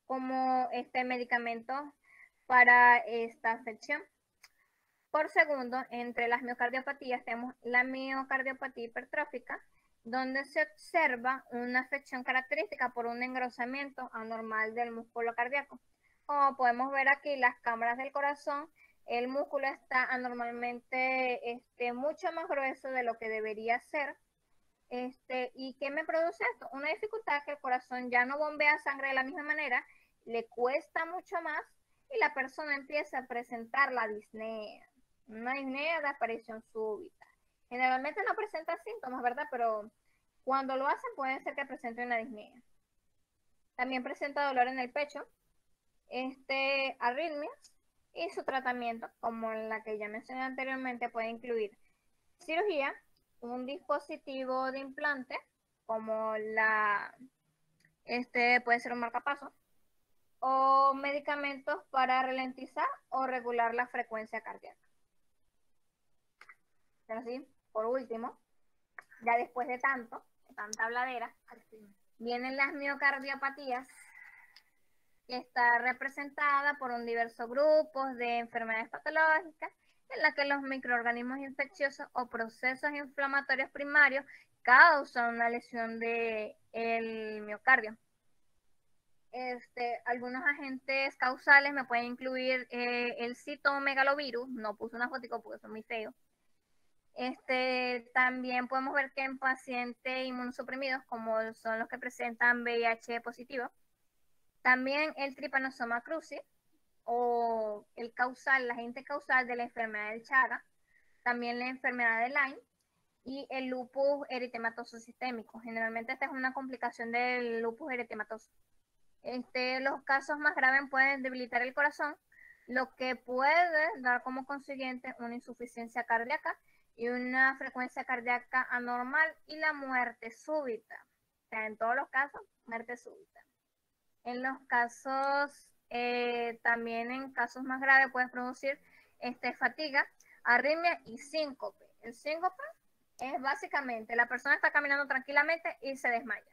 como medicamentos para esta afección. Por segundo, entre las miocardiopatías tenemos la miocardiopatía hipertrófica, donde se observa una afección característica por un engrosamiento anormal del músculo cardíaco. Como podemos ver aquí, las cámaras del corazón, el músculo está anormalmente mucho más grueso de lo que debería ser. ¿Y qué me produce esto? Una dificultad que el corazón ya no bombea sangre de la misma manera, le cuesta mucho más y la persona empieza a presentar la disnea, una disnea de aparición súbita. Generalmente no presenta síntomas, ¿verdad? Pero cuando lo hacen puede ser que presente una disnea. También presenta dolor en el pecho, arritmias y su tratamiento, como la que ya mencioné anteriormente, puede incluir cirugía, un dispositivo de implante, como puede ser un marcapaso, o medicamentos para ralentizar o regular la frecuencia cardíaca. Pero sí, por último, ya después de tanta habladera, vienen las miocardiopatías, que está representada por un diverso grupo de enfermedades patológicas en la que los microorganismos infecciosos o procesos inflamatorios primarios causan una lesión del miocardio. Algunos agentes causales me pueden incluir el citomegalovirus, no puse una fotico porque son muy feos. También podemos ver que en pacientes inmunosuprimidos, como son los que presentan VIH positivo, también el Trypanosoma cruzi, o el agente causal de la enfermedad del Chaga, también la enfermedad de Lyme y el lupus eritematoso sistémico. Generalmente esta es una complicación del lupus eritematoso. Los casos más graves pueden debilitar el corazón, lo que puede dar como consiguiente una insuficiencia cardíaca y una frecuencia cardíaca anormal y la muerte súbita. O sea, en todos los casos, muerte súbita. En los casos, también en casos más graves puede producir fatiga, arritmia y síncope. El síncope es básicamente la persona está caminando tranquilamente y se desmaya.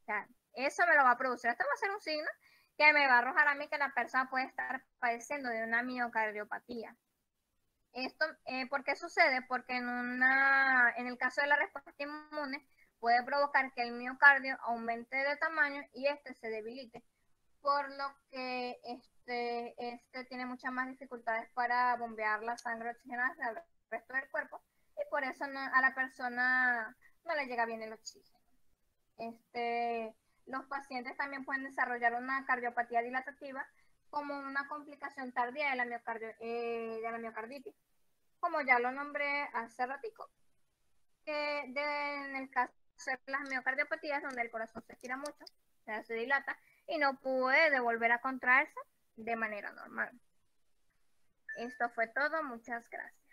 O sea, eso me lo va a producir. Esto va a ser un signo que me va a arrojar a mí que la persona puede estar padeciendo de una miocardiopatía. Esto, ¿por qué sucede? Porque en el caso de la respuesta inmune, puede provocar que el miocardio aumente de tamaño y se debilite, por lo que tiene muchas más dificultades para bombear la sangre oxigenada al resto del cuerpo y por eso a la persona no le llega bien el oxígeno. Los pacientes también pueden desarrollar una cardiopatía dilatativa como una complicación tardía de la miocarditis, como ya lo nombré hace ratico, en el caso de las miocardiopatías donde el corazón se estira mucho, se dilata y no puede volver a contraerse de manera normal. Esto fue todo, muchas gracias.